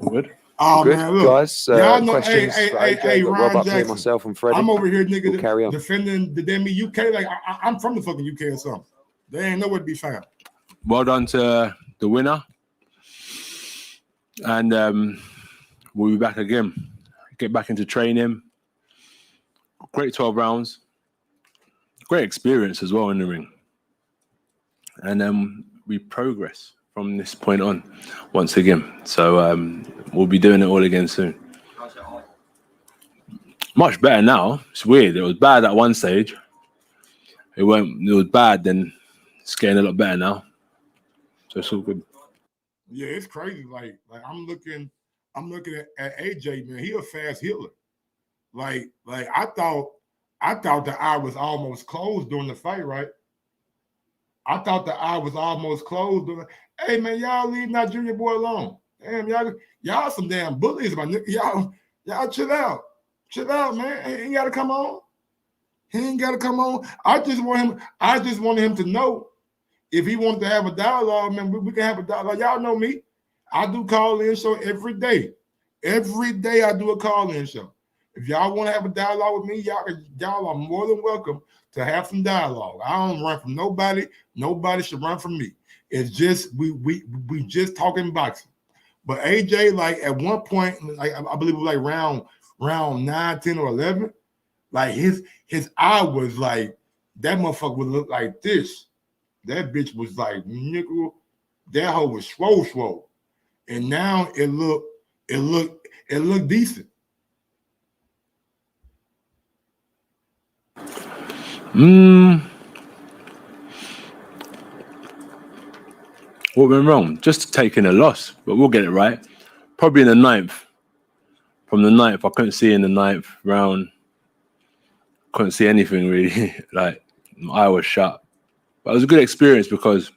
Good. Oh, good, man, look. guys. Questions? Hey, Ron Rob up Jackson. here, myself and Freddie. I'm over here, nigga, we'll carry on. defending the damn UK. Like, I'm from the fucking UK or something. They ain't nowhere to be found. Well done to the winner. And we'll be back again. Get back into training. Great 12 rounds. Great experience as well in the ring. And we progress from this point on once again. So we'll be doing it all again soon. Much better now. It's weird. It was bad at one stage. It was bad, then it's getting a lot better now. So it's all good. Yeah, it's crazy. Like I'm looking at AJ, man. He a fast healer. Like I thought the eye was almost closed during the fight, right? I thought the eye was almost closed. Hey, man, y'all leave Nigeria boy alone. Damn, y'all some damn bullies, my nigga. Y'all chill out. Chill out, man. He ain't got to come on. He ain't got to come on. I just wanted him to know if he wants to have a dialogue, man, we can have a dialogue. Y'all know me. I do call-in show every day. Every day I do a call-in show. If y'all want to have a dialogue with me, y'all are more than welcome to have some dialogue. I don't run from nobody. Nobody should run from me. It's just we just talking boxing. But AJ, like at one point, like I believe it was like round 9, 10, or 11, like his eye was like, that motherfucker would look like this. That bitch was like, nickel. That hoe was swole. And now it look decent. What went wrong? Just taking a loss, but we'll get it right. Probably in the 9th. From the 9th, I couldn't see in the 9th round. Couldn't see anything really. Like my eye was shut. But it was a good experience because,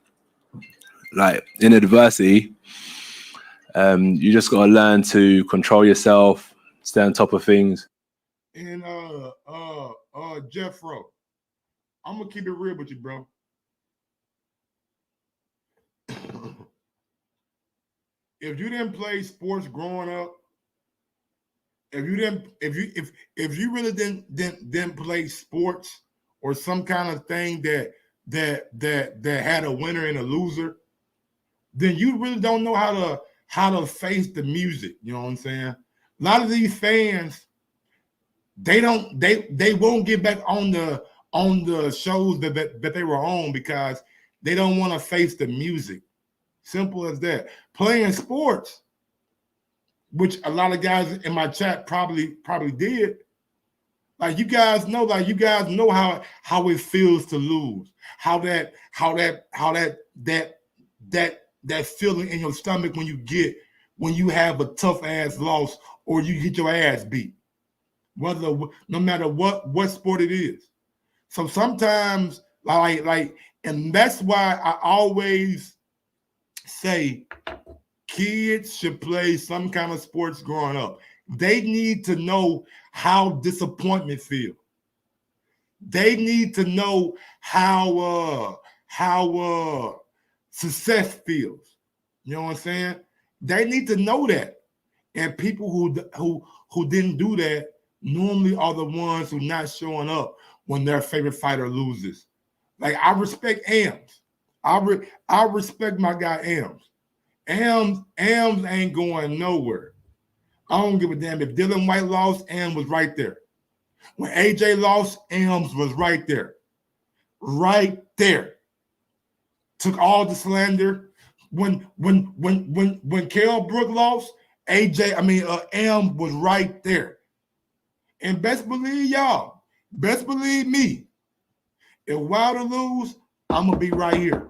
like in adversity, you just got to learn to control yourself, stay on top of things. And Jeffro, I'm gonna keep it real with you, bro. If you didn't play sports growing up, if you really didn't play sports or some kind of thing that had a winner and a loser, then you really don't know how to face the music. You know what I'm saying? A lot of these fans, they won't get back on the shows that they were on because they don't want to face the music. Simple as that. Playing sports, which a lot of guys in my chat probably did. Like you guys know how it feels to lose. How that feeling in your stomach when you have a tough ass loss or you get your ass beat. No matter what sport it is. So sometimes and that's why I always say kids should play some kind of sports growing up. They need to know how disappointment feels. They need to know how success feels. You know what I'm saying? They need to know that. And people who didn't do that normally are the ones who not showing up when their favorite fighter loses. Like I respect Ams. I respect my guy Ams. Ams ain't going nowhere. I don't give a damn if Dylan White lost, Ams was right there. When AJ lost, Ams was right there. Right there. Took all the slander. When Kell Brook lost, Ams was right there. And best believe y'all, best believe me, if Wilder lose, I'm gonna be right here.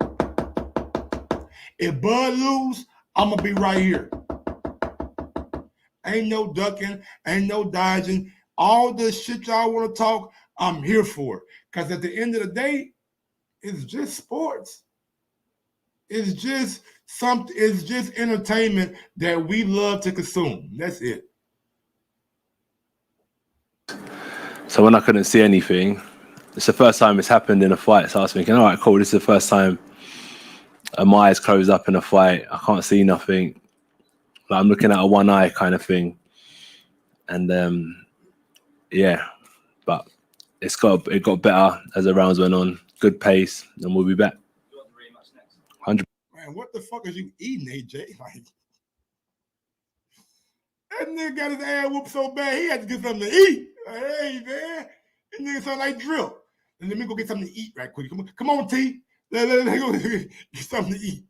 If Bud lose, I'm gonna be right here. Ain't no ducking, ain't no dodging. All the shit y'all want to talk, I'm here for it. Because at the end of the day, it's just sports. It's just something, it's just entertainment that we love to consume. That's it. So when I couldn't see anything, it's the first time it's happened in a fight. So I was thinking, all right, cool, this is the first time my eyes closed up in a fight. I can't see nothing. Like I'm looking at a one eye kind of thing. And yeah, but it got better as the rounds went on. Good pace, and we'll be back. 100%. Man, what the fuck is you eating, AJ? Like, that nigga got his ass whooped so bad he had to get something to eat. Like, hey man, this nigga sound like drill. And let me go get something to eat right quick. Come on, T. Let go get something to eat.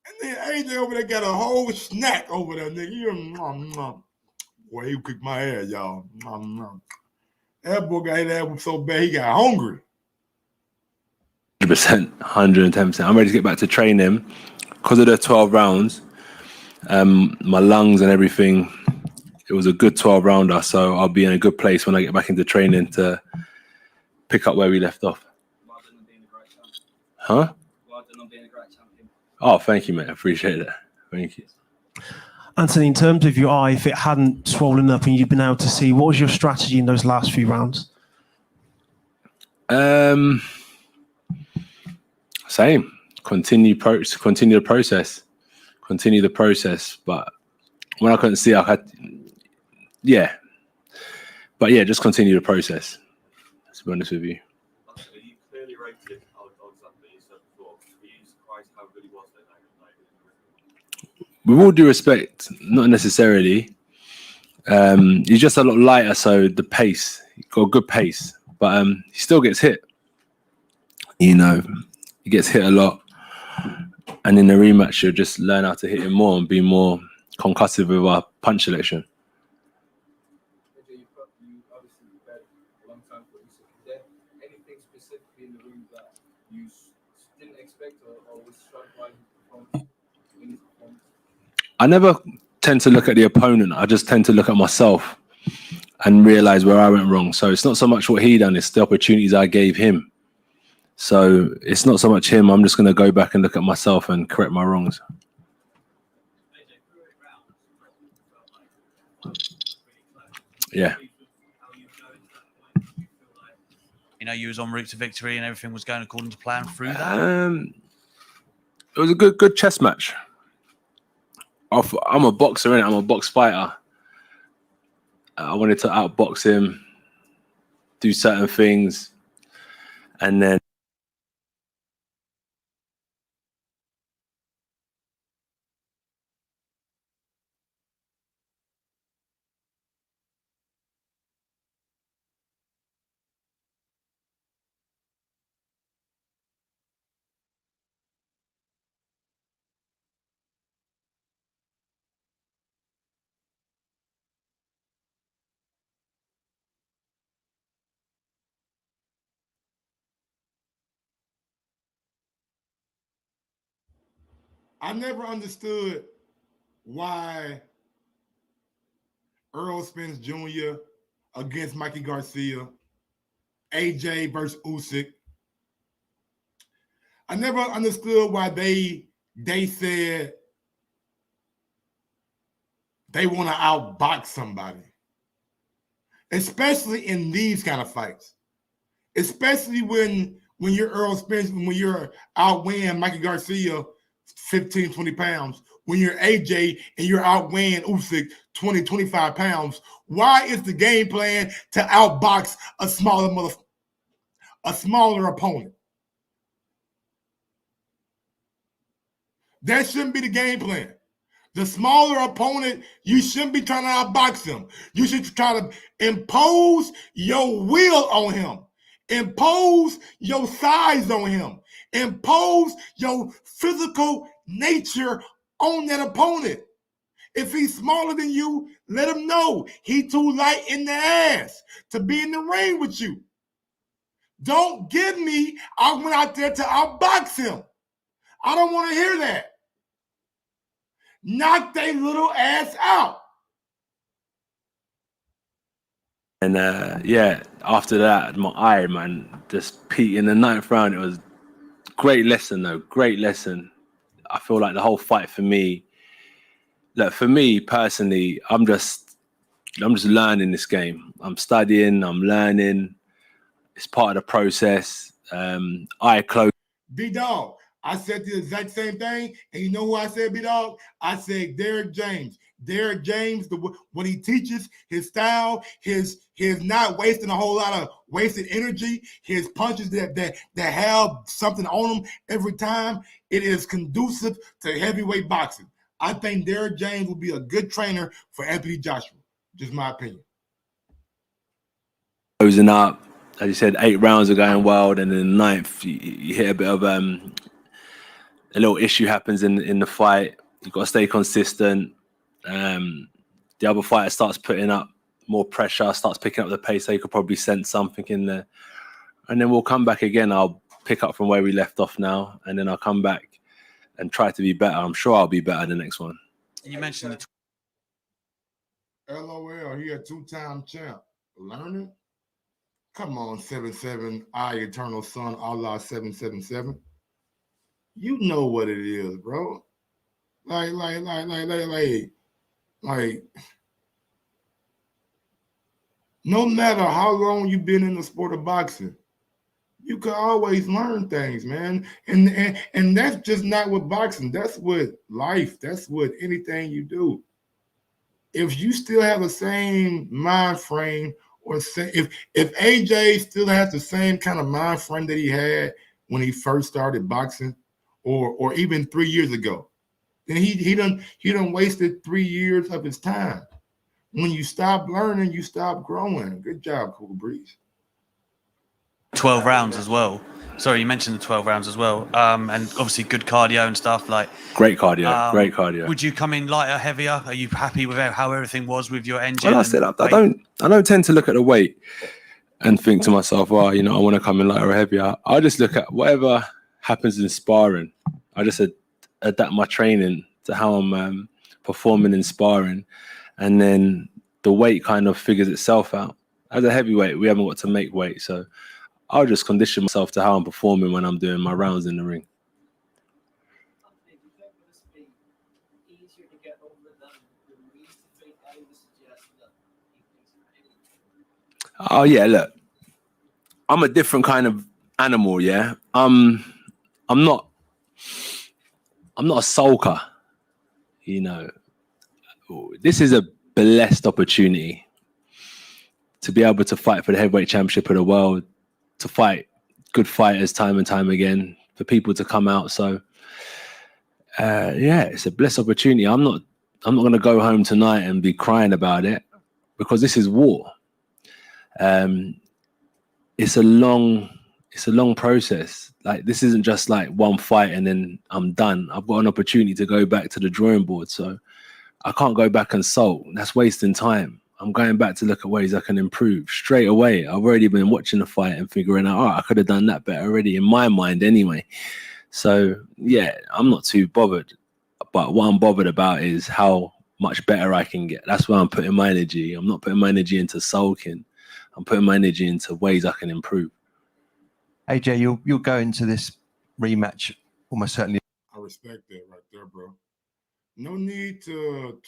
And then AJ over there got a whole snack over there, nigga. Boy, he kicked my ass, y'all. That boy got his ass whooped so bad he got hungry. 100%, 110%. I'm ready to get back to training because of the 12 rounds. My lungs and everything. It was a good 12 rounder, so I'll be in a good place when I get back into training to pick up where we left off. Well done on being a great champion. Huh? Well done on being a great champion. Oh, thank you, mate. I appreciate it. Thank you. Anthony, in terms of your eye, if it hadn't swollen up and you'd been able to see, what was your strategy in those last few rounds? Same. Continue the process. Continue the process. But when I couldn't see, I had, yeah. But yeah, just continue the process. To be honest with you. You clearly rated Alexander, you said before. Were you surprised how good he was that night? With all due respect, not necessarily. He's just a lot lighter, so the pace, he got a good pace, but he still gets hit. You know, he gets hit a lot. And in the rematch, you'll just learn how to hit him more and be more concussive with our punch selection. You obviously prepared a long time for Usyk. Is there anything specifically in the room that you didn't expect or was struck by his performance? I never tend to look at the opponent. I just tend to look at myself and realize where I went wrong. So it's not so much what he done, it's the opportunities I gave him. So it's not so much him. I'm just going to go back and look at myself and correct my wrongs. Yeah. You know, you was en route to victory and everything was going according to plan through that? It was a good chess match. I'm a boxer, innit? I'm a box fighter. I wanted to outbox him, do certain things, and then I never understood why Earl Spence Jr. against Mikey Garcia, AJ versus Usyk. I never understood why they said they want to outbox somebody, especially in these kind of fights. Especially when you're Earl Spence, when you're outweighing Mikey Garcia 15, 20 pounds, when you're AJ and you're outweighing Usyk 20, 25 pounds. Why is the game plan to outbox a smaller opponent? That shouldn't be the game plan. The smaller opponent, you shouldn't be trying to outbox him. You should try to impose your will on him. Impose your size on him. Impose your physical nature on that opponent. If he's smaller than you, let him know he's too light in the ass to be in the ring with you. Don't give me, I went out there to outbox him. I don't want to hear that. Knock their little ass out. And yeah, after that, my eye, man, just peaked in the 9th round. It was great lesson, though. Great lesson. I feel like the whole fight for me, like for me personally, I'm just learning this game. I'm studying, I'm learning. It's part of the process. Eye closed. B-Dog, I said the exact same thing. And you know who I said, B-Dog? I said Derek James. Derek James, what he teaches, his style, his not wasting a whole lot of wasted energy, his punches that have something on them every time, it is conducive to heavyweight boxing. I think Derek James will be a good trainer for Anthony Joshua. Just my opinion. Closing up, as you said, 8 rounds are going wild, and in the 9th, you hit a bit of a little issue happens in the fight. You've got to stay consistent. The other fighter starts putting up more pressure, starts picking up the pace, so you could probably sense something in there. And then we'll come back again. I'll pick up from where we left off now, and then I'll come back and try to be better. I'm sure I'll be better the next one. You mentioned the LOL, he a 2-time champ. Learning? Come on, 7-7, I Eternal Son, Allah 777. You know what it is, bro. Like, no matter how long you've been in the sport of boxing, You could always learn things, man. And that's just not with boxing. That's with life. That's with anything you do. If you still have the same mind frame, or if AJ still has the same kind of mind frame that he had when he first started boxing, or even 3 years ago, then he done wasted 3 years of his time. When you stop learning, you stop growing. Good job, Cool Breeze. 12 rounds as well. Sorry, you mentioned the 12 rounds as well. And obviously good cardio and stuff. Like Great cardio, great cardio. Would you come in lighter, heavier? Are you happy with how everything was with your engine? Well, I said I don't tend to look at the weight and think to myself, oh, I want to come in lighter or heavier. I just look at whatever happens in sparring. I just adapt my training to how I'm performing in sparring, and then the weight kind of figures itself out. As a heavyweight, we haven't got to make weight, so I'll just condition myself to how I'm performing when I'm doing my rounds in the ring. Oh yeah, look, I'm a different kind of animal. Yeah, I'm not a sulker. This is a blessed opportunity to be able to fight for the heavyweight championship of the world, to fight good fighters time and time again, for people to come out. So it's a blessed opportunity. I'm not going to go home tonight and be crying about it, because this is war. It's a long process. Like, this isn't just like one fight and then I'm done. I've got an opportunity to go back to the drawing board. So I can't go back and sulk. That's wasting time. I'm going back to look at ways I can improve straight away. I've already been watching the fight and figuring out, I could have done that better already, in my mind anyway. So yeah, I'm not too bothered. But what I'm bothered about is how much better I can get. That's where I'm putting my energy. I'm not putting my energy into sulking. I'm putting my energy into ways I can improve. AJ, you'll go into this rematch almost certainly. I respect that right there, bro. No need to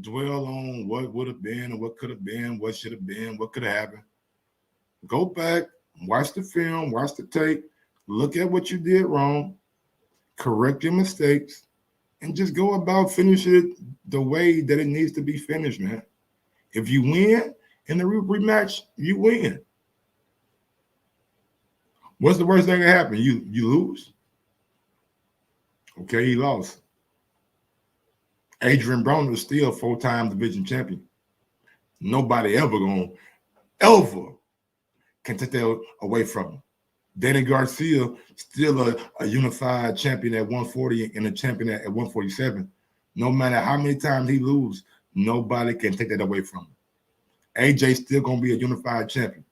dwell on what would have been, or what could have been, what should have been, what could have happened. Go back, watch the film, watch the tape, look at what you did wrong, correct your mistakes, and just go about finishing it the way that it needs to be finished, man. If you win in the rematch, you win. What's the worst thing that happen? You lose. Okay, he lost. Adrian Broner is still 4-time division champion. Nobody ever can take that away from him. Danny Garcia still a unified champion at 140 and a champion at 147. No matter how many times he loses, nobody can take that away from him. AJ still gonna be a unified champion.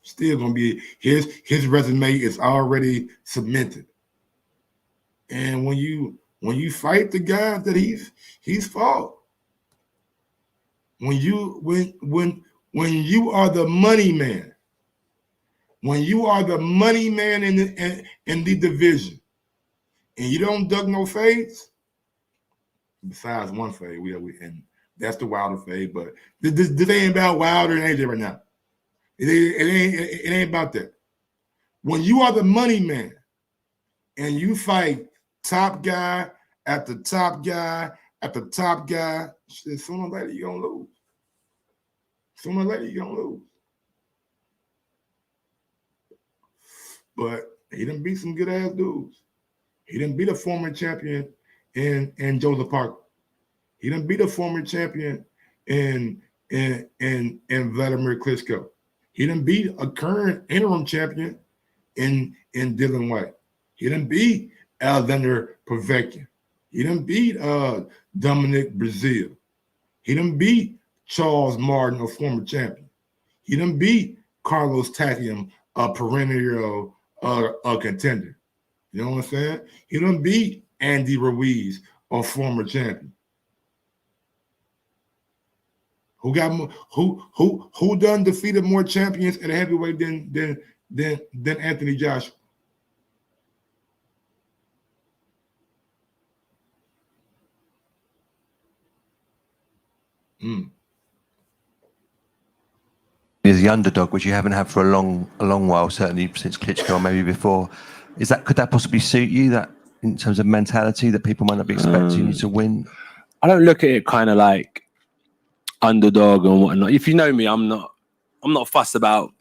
Still gonna be his resume is already cemented. And when you fight the guys that he's fought, when you are the money man, when you are the money man in the division, and you don't duck no fades, besides one fade, and that's the Wilder fade. But this ain't about Wilder and AJ right now. It ain't about that. When you are the money man and you fight top guy at the top guy at the top guy, shit, sooner or later you're gonna lose. Sooner or later you're gonna lose. But he done beat some good ass dudes. He done beat a former champion in Joseph Parker. He done beat a former champion in Vladimir Klitschko. He done beat a current interim champion in Dylan White. He done beat Alexander Povetkin. He done beat Dominic Brazil. He done beat Charles Martin, a former champion. He done beat Carlos Takam, a perennial contender. You know what I'm saying? He done beat Andy Ruiz, a former champion. Who done defeated more champions at a heavyweight than Anthony Joshua? is the underdog, which you haven't had for a long while, certainly since Klitschko or maybe before. Could that possibly suit you? That in terms of mentality, that people might not be expecting you to win. I don't look at it kind of like underdog and whatnot. If you know me, I'm not fussed about.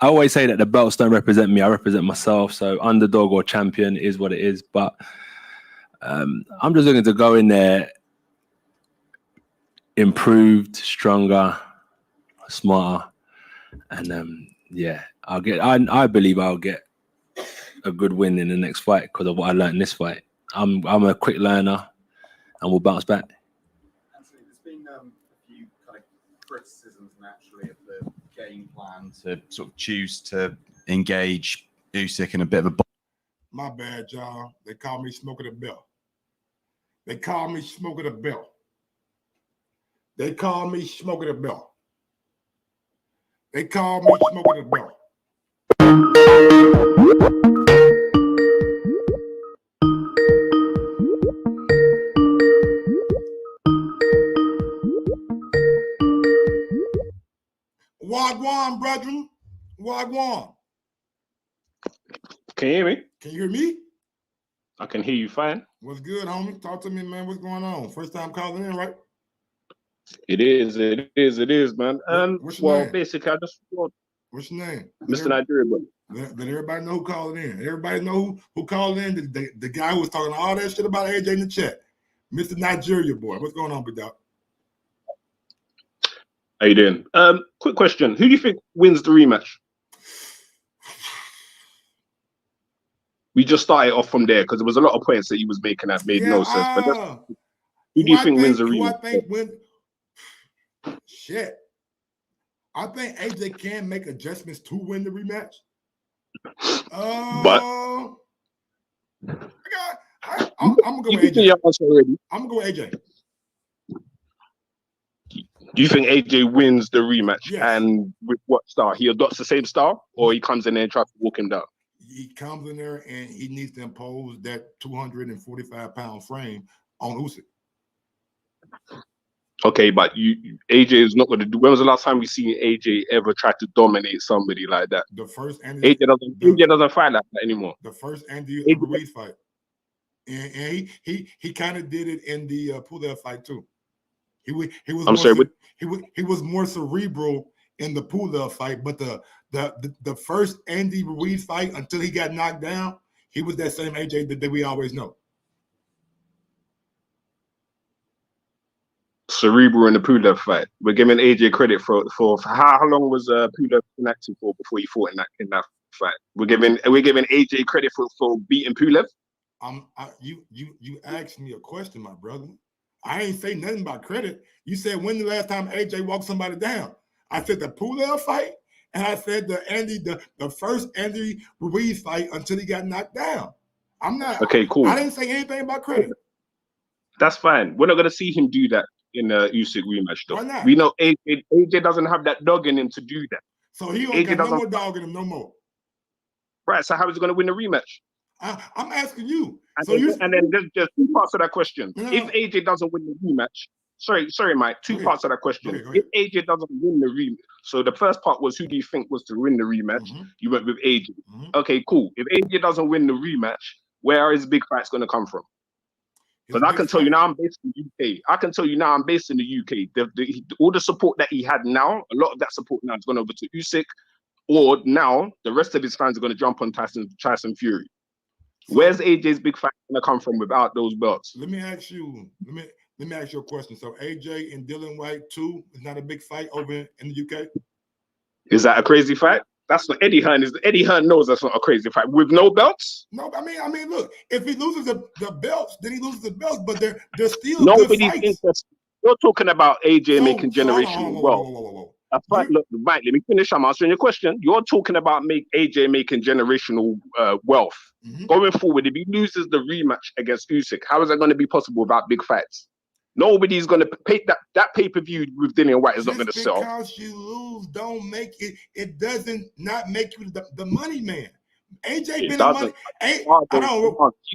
I always say that the belts don't represent me. I represent myself. So underdog or champion is what it is. But I'm just looking to go in there improved, stronger, smarter, and I believe I'll get a good win in the next fight because of what I learned in this fight. I'm a quick learner, and we'll bounce back. Anthony, there's been a few kind of criticisms naturally of the game plan to sort of choose to engage Usyk in a bit of a. My bad, y'all. They call me Smoking the Bell. They call me Smoking the Bell. They call me Smoking the Bell. They call me Smoking the Bell. Wagwan, brethren. Wagwan. Can you hear me? Can you hear me? I can hear you fine. What's good, homie? Talk to me, man. What's going on? First time calling in, right? It is, man. What's your name? Basically, I just want. What's your name? Mr. Nigeria, brother. Let everybody know who called in. Everybody know who called in. The guy who was talking all that shit about AJ in the chat. Mr. Nigeria boy. What's going on, big dog? How you doing? Quick question. Who do you think wins the rematch? We just started off from there because there was a lot of points that he was making that made no sense. But who do you think wins the rematch? Shit. I think AJ can make adjustments to win the rematch. But I'm gonna go with AJ. I'm gonna go with AJ. Do you think AJ wins the rematch? Yes. And with what style? He adopts the same style, or he comes in there and tries to walk him down? He comes in there and he needs to impose that 245-pound frame on Usyk. Okay, but AJ is not going to do. When was the last time we seen AJ ever try to dominate somebody like that? The first AJ doesn't fight like that anymore. The first Andy Ruiz fight, and he kind of did it in the Pulev fight too. He was more cerebral in the Pulev fight, but the first Andy Ruiz fight until he got knocked down, he was that same AJ that we always know. Cerebral in the Pulev fight. We're giving AJ credit for how long was Pulev inactive for before he fought in that fight? We're giving AJ credit for beating Pulev. You asked me a question, my brother. I ain't say nothing about credit. You said when the last time AJ walked somebody down? I said the Pulev fight, and I said the first Andy Ruiz fight until he got knocked down. I'm not okay. Cool. I didn't say anything about credit. That's fine. We're not gonna see him do that in the Usyk rematch, though. Why not? We know AJ doesn't have that dog in him to do that. So he don't got no more dog in him, no more. Right. So how is he gonna win the rematch? I'm asking you. And then there's two parts of that question. No. If AJ doesn't win the rematch, sorry, Mike. Two parts of that question. Go ahead. If AJ doesn't win the rematch, so the first part was who do you think was to win the rematch? Mm-hmm. You went with AJ. Mm-hmm. Okay, cool. If AJ doesn't win the rematch, where are his big fights going to come from? Because I can tell you now I'm based in the UK. I can tell you now I'm based in the UK. All the support that he had now, a lot of that support now has gone over to Usyk, or now the rest of his fans are going to jump on Tyson Fury. Where's AJ's big fight going to come from without those belts? Let me ask you a question. So AJ and Dylan White 2 is not a big fight over in the UK? Is that a crazy fight? That's what Eddie Hearn is. Eddie Hearn knows that's not a crazy fight with no belts. No, I mean, look, if he loses the belts, then he loses the belts. But they're still nobody's good fights. Interested. You're talking about AJ making generational wealth. Look, Mike, let me finish. I'm answering your question. You're talking about AJ making generational wealth. Mm-hmm. Going forward, if he loses the rematch against Usyk, how is that going to be possible without big fights? Nobody's going to pay that pay-per-view with Dillian White is not going to sell. Because you lose, don't make it. It doesn't not make you the money man. AJ been a money.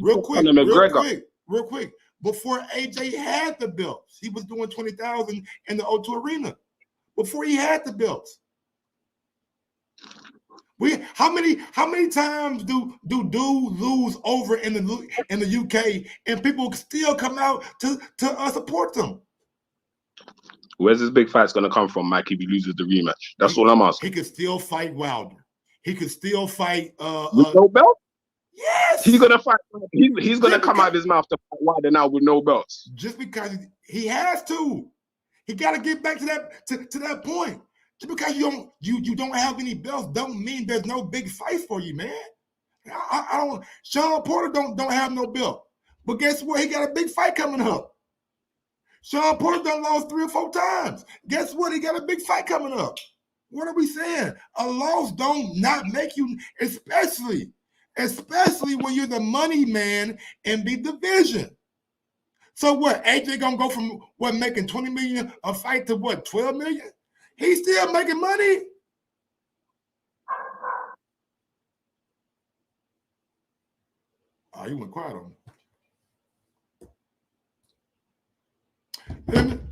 Real quick. Before AJ had the belts, he was doing 20,000 in the O2 Arena. Before he had the belts, How many times do dudes lose over in the UK and people still come out to support them? Where's this big fight's gonna come from, Mike? If he loses the rematch, that's all I'm asking. He could still fight Wilder. He could still fight. With no belt? Yes. He's gonna fight. He's gonna come out of his mouth to fight Wilder now with no belts. Just because he has to. He got to get back to that point. Just because you don't have any belts don't mean there's no big fight for you, man. I don't. Sean Porter don't have no belt, but guess what? He got a big fight coming up. Sean Porter done lost 3 or 4 times. Guess what? He got a big fight coming up. What are we saying? A loss don't not make you, especially when you're the money man in the division. So what? AJ gonna go from what, making 20 million a fight to what, 12 million? He's still making money. Oh, you went quiet on me.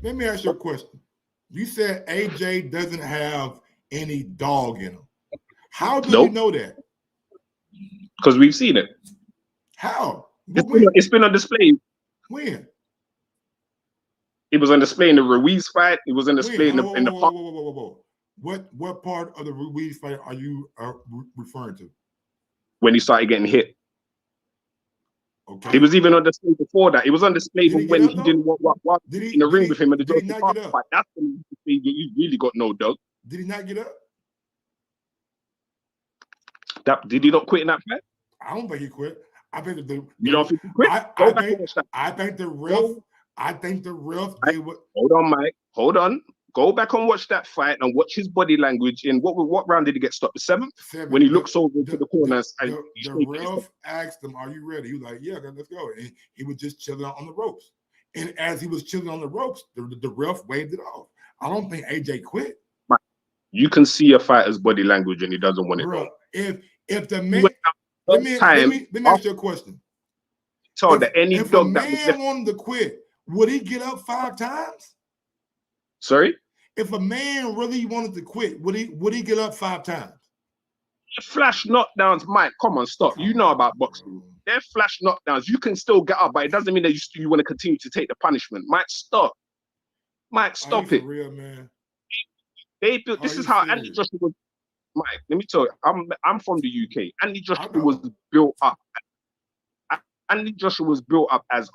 Let me ask you a question. You said AJ doesn't have any dog in him. How do you know that? Because we've seen it. How? It's been on display. When? It was on display in the Ruiz fight. It was on display in the Whoa. What part of the Ruiz fight are you referring to? When he started getting hit. Okay. It was even on display before that. It was on display even when he didn't want in the ring with him in the Joseph Parker fight. That's when he really got no dog. Did he not get up? Did he not quit in that fight? I don't think he quit. I think that you don't think he quit? Go back and watch that. I think the ref. They would. Hold on, Mike. Hold on. Go back and watch that fight and watch his body language. In what round did he get stopped? The 7th? When he looks over to the corner and the ref asked him, "Are you ready?" He was like, "Yeah, let's go." And he was just chilling on the ropes. And as he was chilling on the ropes, the ref waved it off. I don't think AJ quit. Mike, you can see a fighter's body language and he doesn't want it. Bro, if the man, let me ask you a question. So that if a man wanted to quit, would he get up 5 times? Sorry? If a man really wanted to quit, would he get up 5 times? Flash knockdowns, Mike. Come on, stop. You know about boxing. They're flash knockdowns. You can still get up, but it doesn't mean that you want to continue to take the punishment. Mike, stop. Mike, stop it. For real, man? They built. This is how Andy Joshua was. Mike, let me tell you. I'm from the UK. Andy Joshua was built up. Andy Joshua was built up as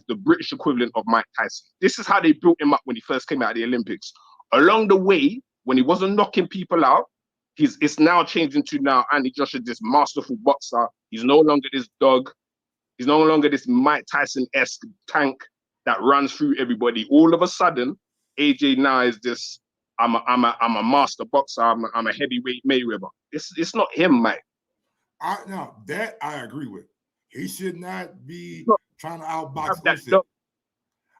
the British equivalent of Mike Tyson. This is how they built him up when he first came out of the Olympics. Along the way, when he wasn't knocking people out, it's now changed into now Andy Joshua, this masterful boxer. He's no longer this dog. He's no longer this Mike Tyson-esque tank that runs through everybody. All of a sudden, AJ now is this. I'm a master boxer. I'm a heavyweight Mayweather. It's not him, Mike. That I agree with. He should not be trying to outbox Usyk.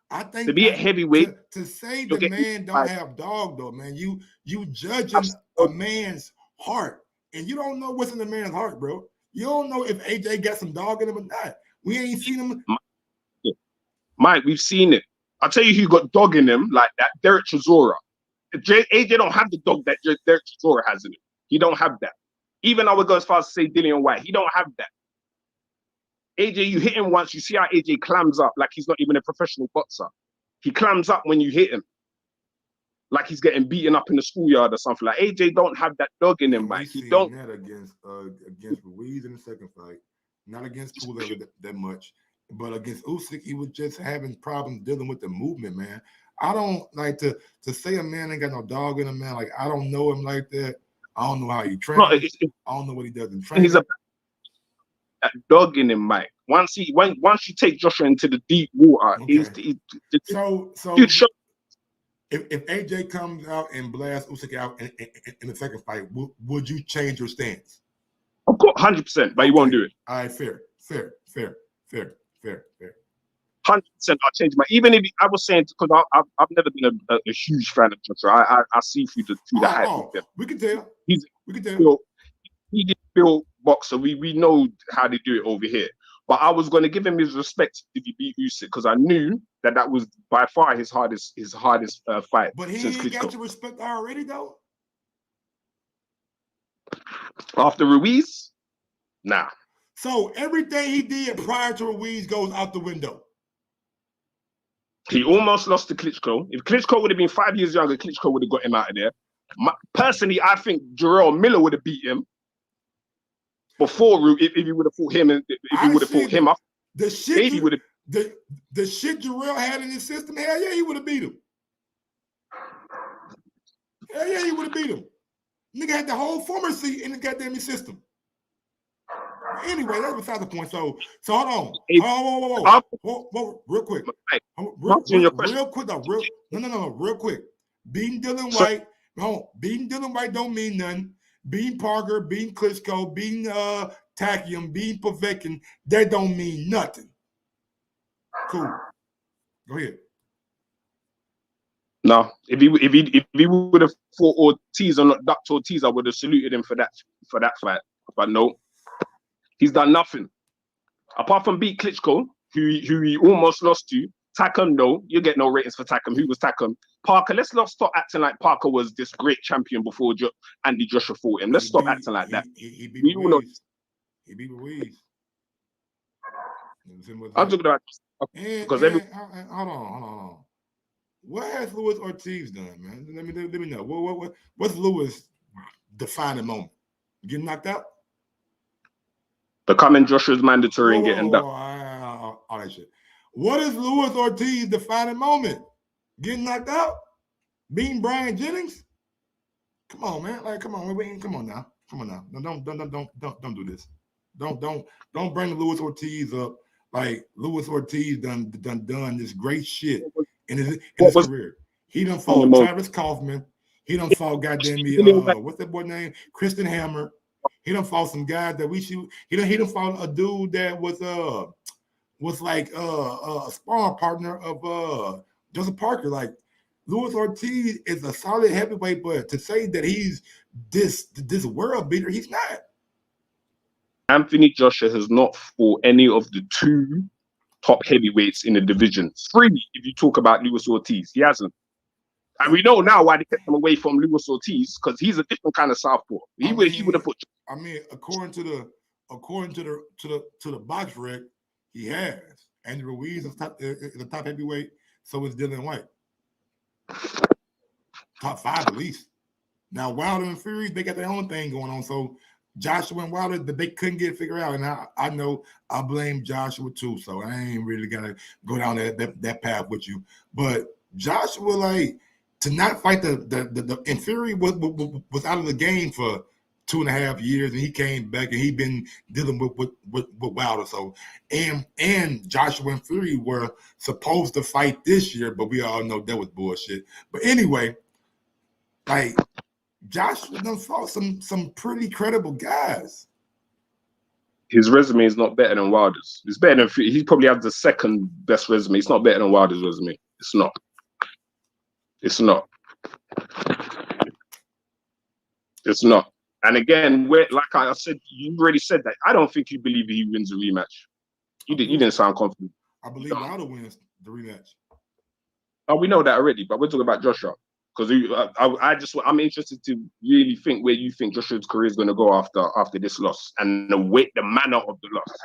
I think to be a heavyweight, to say the man don't have dog though, man. You judging a man's heart, and you don't know what's in the man's heart, bro. You don't know if AJ got some dog in him or not. We ain't seen him. Mike, we've seen it. I'll tell you who got dog in him like that. Derek Chisora. AJ don't have the dog that Derek Chisora has in him. He don't have that. Even I would go as far as to say Dillian White. He don't have that. AJ, you hit him once, you see how AJ clams up like he's not even a professional boxer. He clams up when you hit him. Like he's getting beaten up in the schoolyard or something. Like AJ don't have that dog in him, Mike. He don't. That against Ruiz in the second fight. Not against Pulev that much. But against Usyk, he was just having problems dealing with the movement, man. I don't like to say a man ain't got no dog in him, man. Like, I don't know him like that. I don't know how he trains. I don't know what he does in training. He's a dog in him, Mike. Once you take Joshua into the deep water, if AJ comes out and blasts Usyk out in the second fight, would you change your stance? Of course, 100%, but he won't do it. All right, fair. 100%, I'll change my. Even if I was saying, because I've never been a huge fan of Joshua. I see through the hype. We can tell. He did build boxer. We know how they do it over here. But I was going to give him his respect if he beat Usyk because I knew that was by far his hardest fight. But he ain't got your respect already, though. After Ruiz, nah. So everything he did prior to Ruiz goes out the window. He almost lost to Klitschko. If Klitschko would have been 5 years younger, Klitschko would have got him out of there. Personally, I think Jarrell Miller would have beat him before if he would have fought him and if he would have fought him up. The shit Jarrell had in his system, hell yeah, he would have beat him. Hell yeah, he would have beat him. Nigga had the whole pharmacy in the goddamn system. Anyway, that's beside the point. So hold on. Whoa, real quick. Real quick. Beating Dylan White, beating Dylan White don't mean nothing. Beating Parker, beating Klitschko, beating Takium, beating Povetkin, that don't mean nothing. Cool. Go ahead. No, if he would have fought Ortiz or not ducked Ortiz, I would have saluted him for that fight. But no, he's done nothing apart from beat Klitschko, who he almost lost to. Takum, no, you get no ratings for Takum. Who was Takum? Parker. Let's not stop acting like Parker was this great champion before Andy Joshua fought him. Let's stop acting like that. He beat Ruiz. He beat Ruiz. I'm talking about because hold on. What has Luis Ortiz done, man? Let me know. What's Luis' defining moment? Getting knocked out? Becoming Joshua's mandatory and getting ducked. All that shit. What is Luis Ortiz' defining moment? Getting knocked out? Beating Brian Jennings? Come on, man. Like, come on now. No, don't do this. Don't bring Luis Ortiz up. Like Luis Ortiz done this great shit in his career. He done fought Travis Kaufman. He done fought goddamn me. What's that boy name? Kristen Hammer. He done fought some guys that we shoot. He done fought a dude that was like a sparring partner of Joseph Parker. Like Luis Ortiz is a solid heavyweight, but to say that he's this world beater, he's not. Anthony Joshua has not fought any of the 2 top heavyweights in the division. 3, if you talk about Luis Ortiz, he hasn't. And we know now why they kept him away from Luis Ortiz, because he's a different kind of southpaw. He would have put. I mean, according to the box rec, he has. Andrew Ruiz is the top heavyweight. So is Dylan White. Top 5 at least. Now Wilder and Fury, they got their own thing going on. So Joshua and Wilder, that they couldn't get it figured out. And I know I blame Joshua too. So I ain't really gonna go down that path with you. But Joshua, like, to not fight the and Fury was out of the game for 2.5 years, and he came back and he been dealing with Wilder. So and Joshua and Fury were supposed to fight this year, but we all know that was bullshit. But anyway, like, Joshua done fought some pretty credible guys. His resume is not better than Wilder's. It's better than he probably has the 2nd best resume. It's not better than Wilder's resume. It's not. It's not. It's not. And again, like I said, you already said that. I don't think you believe he wins a rematch. You didn't sound confident. I believe Wilder wins the rematch. Oh, we know that already, but we're talking about Joshua. Because I'm interested to really think where you think Joshua's career is going to go after this loss, and the manner of the loss,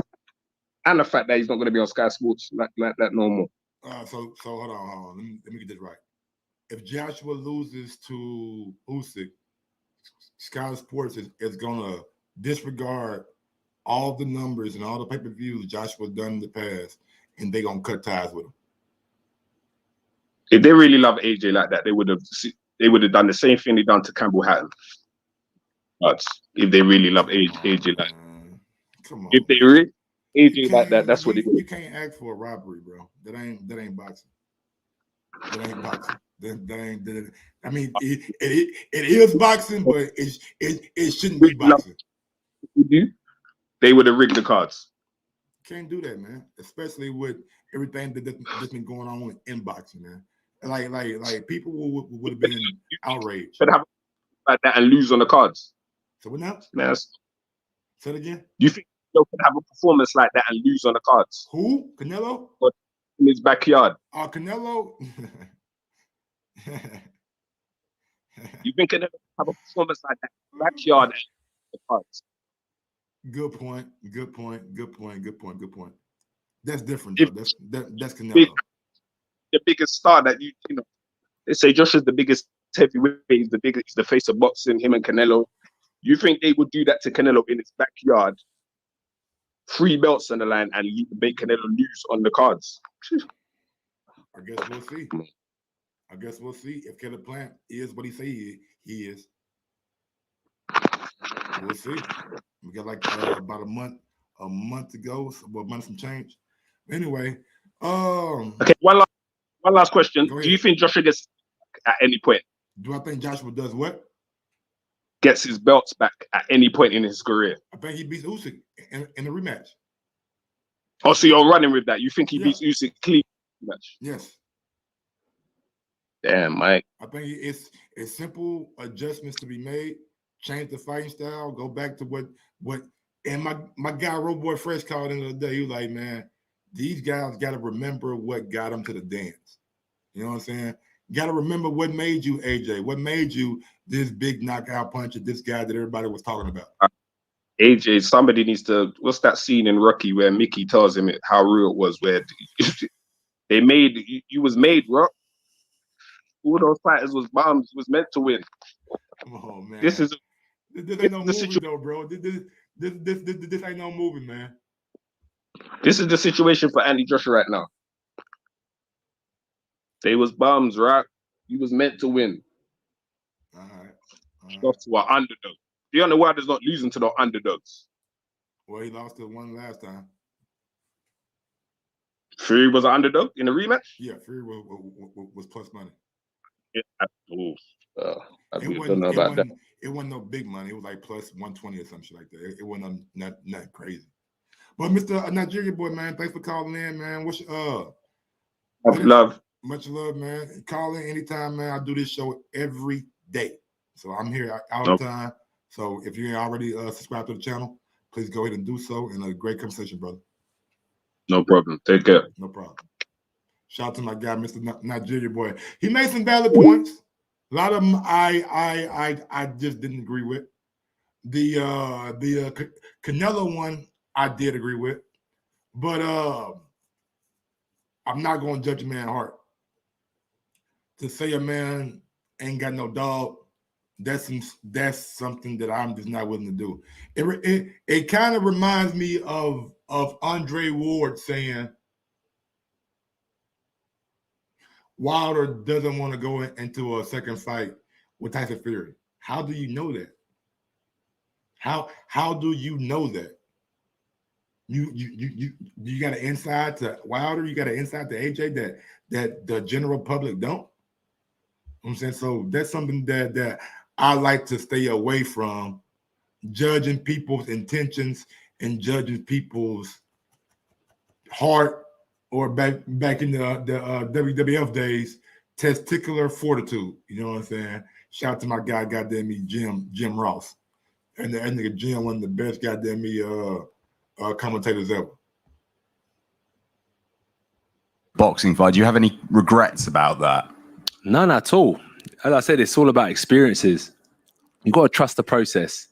and the fact that he's not going to be on Sky Sports like that no more. So hold on. Let me get this right. If Joshua loses to Usyk, Sky Sports is going to disregard all the numbers and all the pay-per-views Joshua's done in the past, and they're going to cut ties with him. If they really love AJ like that, they would have done the same thing they done to Campbell Hatton. But if they really love AJ like that, come on. If they really AJ like that, that's what they do. You can't ask for a robbery, bro. That ain't boxing. That ain't boxing. I mean, it is boxing, but it shouldn't be boxing. They would have rigged the cards. Can't do that, man. Especially with everything that's been going on in boxing, man. Like people would have been outraged. But have like that and lose on the cards. So what now? Man, say it again. You think you could have a performance like that and lose on the cards? Who? Canelo? But in his backyard. Canelo. You think Canelo have a performance like that in his backyard the cards. Good point. Good point. Good point. Good point. Good point. That's different, If though. That's big, Canelo. the biggest star that you know, they say Joshua's the biggest heavyweight, he's the face of boxing, him and Canelo. You think they would do that to Canelo in his backyard, 3 belts on the line, and make Canelo lose on the cards? I guess we'll see. I guess we'll see if Caleb Plant is what he say he is. We'll see. We got like about a month to go, so about a month some change. Anyway, okay. One last question. Do you think Joshua gets at any point? Do I think Joshua does what? Gets his belts back at any point in his career? I think he beats Usyk in the rematch. Oh, so you're running with that? You think he beats Usyk clean match? Yes. Damn, Mike. I think it's simple adjustments to be made. Change the fighting style. Go back to what. And my guy, Roboy Fresh, called in the other day. He was like, man, these guys got to remember what got them to the dance. You know what I'm saying? Got to remember what made you AJ. What made you this big knockout puncher, this guy that everybody was talking about. AJ, somebody needs to. What's that scene in Rocky where Mickey tells him how real it was? Where they made you was made, bro. All those fighters was bombs. Was meant to win. Oh man, this ain't no movie though, bro. This ain't no movie, man. This is the situation for Andy Joshua right now. They was bums, right? He was meant to win. All right. Lost to our underdog. The only word is not losing to the underdogs. Well, he lost to one last time. Fury was an underdog in the rematch? Yeah, Fury was plus money. Yeah. I don't know about that. It wasn't no big money. It was like plus 120 or some shit like that. It wasn't not crazy. But Mr. Nigeria boy, man, thanks for calling in, man. What's much love, man. Call in anytime, man. I do this show every day. So I'm here all the time. So if you ain't already subscribed to the channel, please go ahead and do so. And a great conversation, brother. No problem. Take care. No problem. Shout out to my guy, Mr. Nigeria boy. He made some valid points. A lot of them I just didn't agree with. The Canelo one I did agree with, but I'm not going to judge a man's heart. To say a man ain't got no dog, that's something that I'm just not willing to do. It kind of reminds me of Andre Ward saying Wilder doesn't want to go into a second fight with Tyson Fury. How do you know that? How do you know that? You got an inside to Wilder, you got an inside to AJ that the general public don't. You know what I'm saying, so that's something that I like to stay away from, judging people's intentions and judging people's heart, or back in the WWF days, testicular fortitude. You know what I'm saying? Shout out to my guy, goddamn me, Jim Ross, and that nigga Jim, one of the best goddamn me commentators ever. Boxing fight. Do you have any regrets about that? None at all. As I said, it's all about experiences. You've got to trust the process.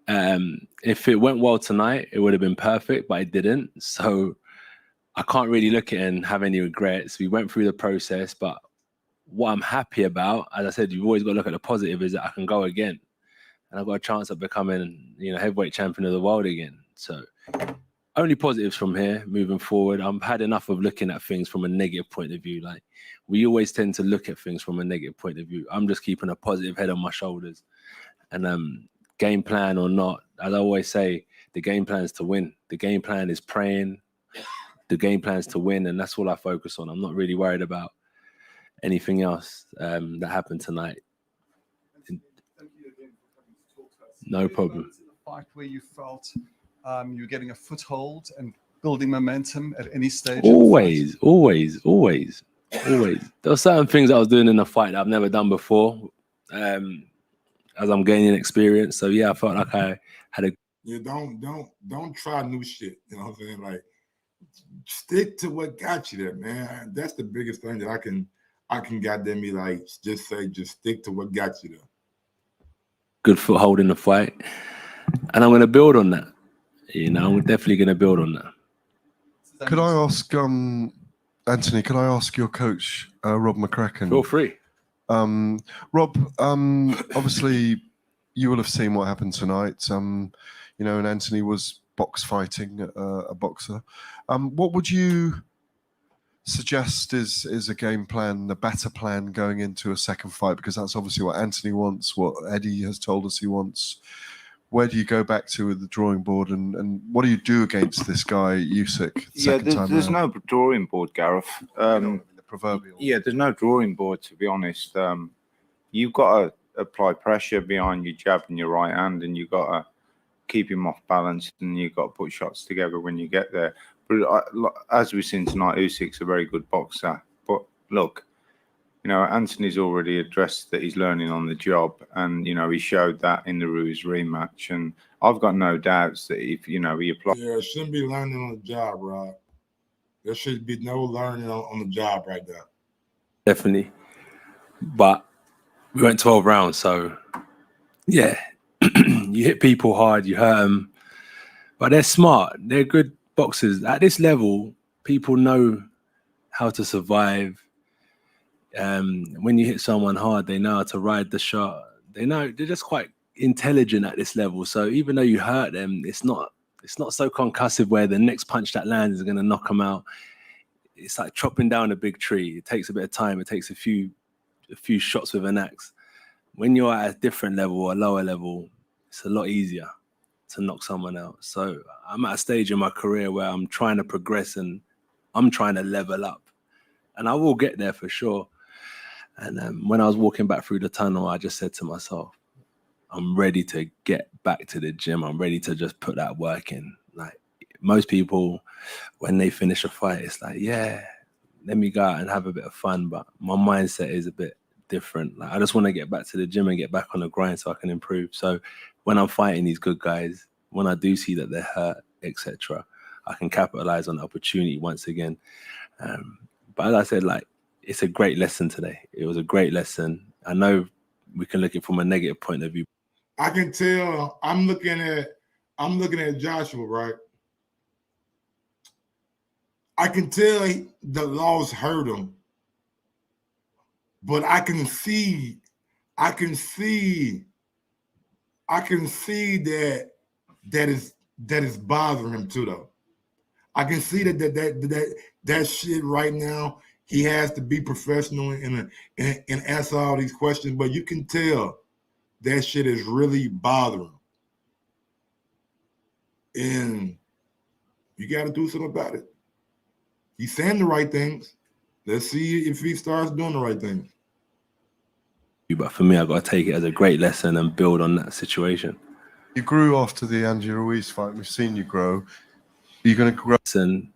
If it went well tonight, it would have been perfect, but it didn't. So I can't really look at it and have any regrets. We went through the process, but what I'm happy about, as I said, you've always got to look at the positive, is that I can go again. And I've got a chance of becoming, heavyweight champion of the world again. So only positives from here moving forward. I've had enough of looking at things from a negative point of view. Like, we always tend to look at things from a negative point of view. I'm just keeping a positive head on my shoulders. And game plan or not, as I always say, the game plan is to win. The game plan is praying. The game plan is to win, and that's all I focus on. I'm not really worried about anything else that happened tonight. No problem. Fight where you felt you were getting a foothold and building momentum at any stage? Always. There were certain things I was doing in the fight that I've never done before, as I'm gaining experience. So yeah, I felt like I had a. Yeah, don't try new shit. You know what I'm saying? Like, stick to what got you there, man. That's the biggest thing that I can goddamn me, like, just say, just stick to what got you there. good foothold in the fight, and I'm going to build on that. I'm definitely going to build on that. Could I ask, Anthony? Could I ask your coach, Rob McCracken? Feel free. Rob, obviously, you will have seen what happened tonight. And Anthony was box fighting a boxer. What would you suggest is a game plan, a better plan going into a second fight? Because that's obviously what Anthony wants, what Eddie has told us he wants. Where do you go back to with the drawing board, and what do you do against this guy, Usyk? There's no drawing board, Gareth. The proverbial. Yeah, there's no drawing board, to be honest. You've got to apply pressure behind your jab and your right hand, and you've got to keep him off balance, and you've got to put shots together when you get there. But as we've seen tonight, Usyk's a very good boxer. But look, Anthony's already addressed that he's learning on the job, and he showed that in the Ruiz rematch. And I've got no doubts that if he applies. Yeah, it shouldn't be learning on the job, Rob. There should be no learning on the job right there. Definitely, but we went 12 rounds, so yeah, you hit people hard, you hurt them, but they're smart. They're good boxers at this level. People know how to survive. When you hit someone hard, they know how to ride the shot. They're just quite intelligent at this level. So even though you hurt them, it's not so concussive where the next punch that lands is going to knock them out. It's like chopping down a big tree. It takes a bit of time. It takes a few shots with an axe. When you're at a different level, a lower level, it's a lot easier to knock someone out. So I'm at a stage in my career where I'm trying to progress and I'm trying to level up, and I will get there for sure. And when I was walking back through the tunnel, I just said to myself, I'm ready to get back to the gym. I'm ready to just put that work in. Like most people, when they finish a fight, it's like, yeah, let me go out and have a bit of fun. But my mindset is a bit different. Like I just want to get back to the gym and get back on the grind so I can improve. So when I'm fighting these good guys, when I do see that they're hurt, etc., I can capitalize on the opportunity once again. But as I said, like, it's a great lesson today. It was a great lesson. I know we can look at it from a negative point of view. I can tell. I'm looking at Joshua, right? I can tell the loss hurt him, but I can see that is bothering him too, though. I can see that shit right now. He has to be professional and answer all these questions, but you can tell that shit is really bothering him. And you got to do something about it. He's saying the right things. Let's see if he starts doing the right things. But for me, I got to take it as a great lesson and build on that situation. You grew after the Andy Ruiz fight. We've seen you grow. Are you going to grow? And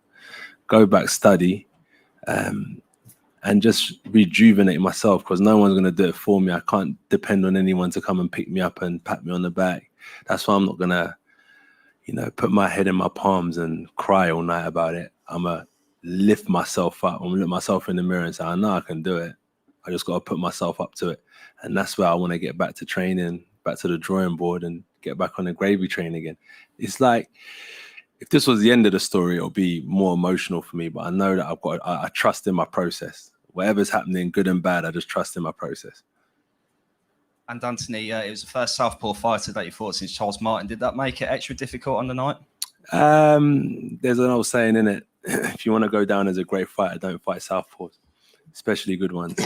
go back, study, and just rejuvenate myself, because no one's going to do it for me. I can't depend on anyone to come and pick me up and pat me on the back. That's why I'm not going to, put my head in my palms and cry all night about it. I'm going to lift myself up. I'm going to look myself in the mirror and say, I know I can do it. I just got to put myself up to it. And that's where I want to get back to training, back to the drawing board and get back on the gravy train again. It's like, if this was the end of the story, it'll be more emotional for me, but I know that I trust in my process. Whatever's happening, good and bad, I just trust in my process. And Anthony, it was the first southpaw fighter that you fought since Charles Martin. Did that make it extra difficult on the night? There's an old saying in it: if you want to go down as a great fighter, don't fight southpaws, especially good ones.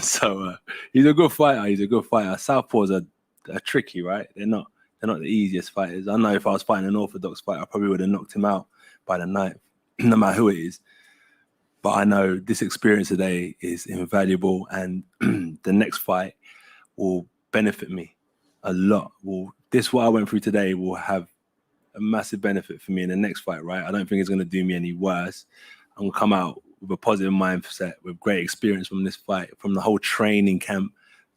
So he's a good fighter. Southpaws are tricky, right? They're not the easiest fighters. I know if I was fighting an orthodox fighter, I probably would have knocked him out by the ninth, no matter who it is. But I know this experience today is invaluable, and the next fight will benefit me a lot. What I went through today will have a massive benefit for me in the next fight, right? I don't think it's going to do me any worse. I'm going to come out with a positive mindset, with great experience from this fight, from the whole training camp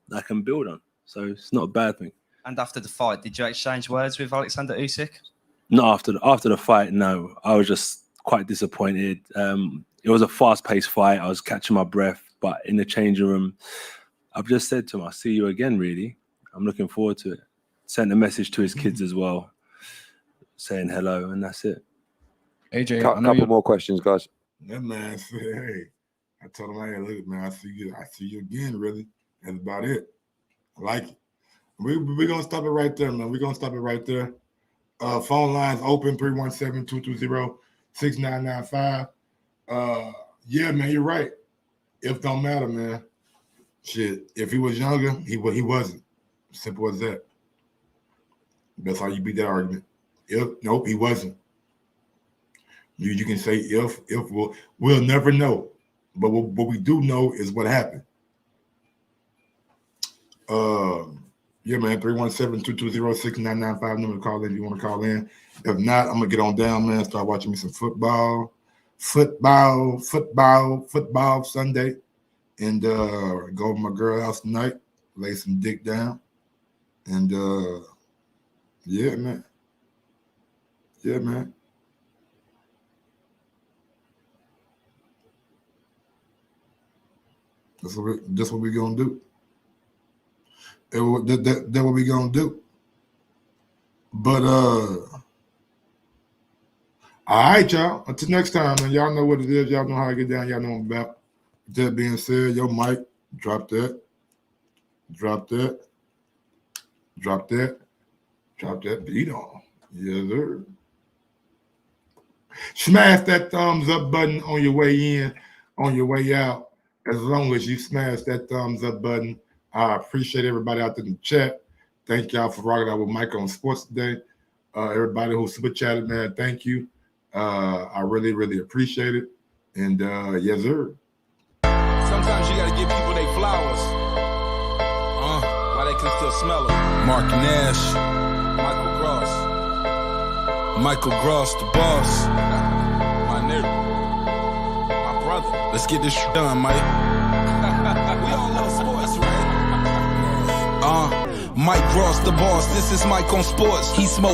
that I can build on. So it's not a bad thing. And after the fight, did you exchange words with Alexander Usyk? No, after the fight, no. I was just quite disappointed. It was a fast-paced fight. I was catching my breath, but in the changing room, I've just said to him, I'll see you again, really. I'm looking forward to it. sent a message to his kids as well, saying hello, and that's it. AJ, couple more questions, guys. That man said, "Hey," I told him, "Hey, look, man, I see you again. Really, that's about it. I like it. We're gonna stop it right there, man. We're gonna stop it right there. Phone lines open 317-220-6995. Yeah, man, you're right. If don't matter, man. Shit, if he was younger, he wasn't. Simple as that. That's how you beat that argument. Nope, he wasn't. You can say if we'll never know, but what we do know is what happened. Yeah, man, 317-220-6995 number to call in if you want to call in. If not, I'm gonna get on down, man. Start watching me some football Sunday, and go to my girl house tonight, lay some dick down, and yeah, man. Yeah, man. That's what we gonna do. That's what we gonna do. But all right, y'all. Until next time, man. Y'all know what it is. Y'all know how I get down. Y'all know what I'm about. With that being said, yo, Mike, drop that. Drop that. Drop that. Drop that beat on. Yes, sir. Smash that thumbs up button on your way in, on your way out. As long as you smash that thumbs up button, I appreciate everybody out there in the chat. Thank y'all for rocking out with Mike on Sports today. Everybody who super chatted, man, thank you. I really, really appreciate it. And yes, sir. Sometimes you gotta give people their flowers. While they can still smell them. Mark Nash, Michael Gross, the boss. My nigga, my brother. Let's get this shit done, Mike. We all love sports, right? Mike Gross, the boss. This is Mike on Sports. He smoked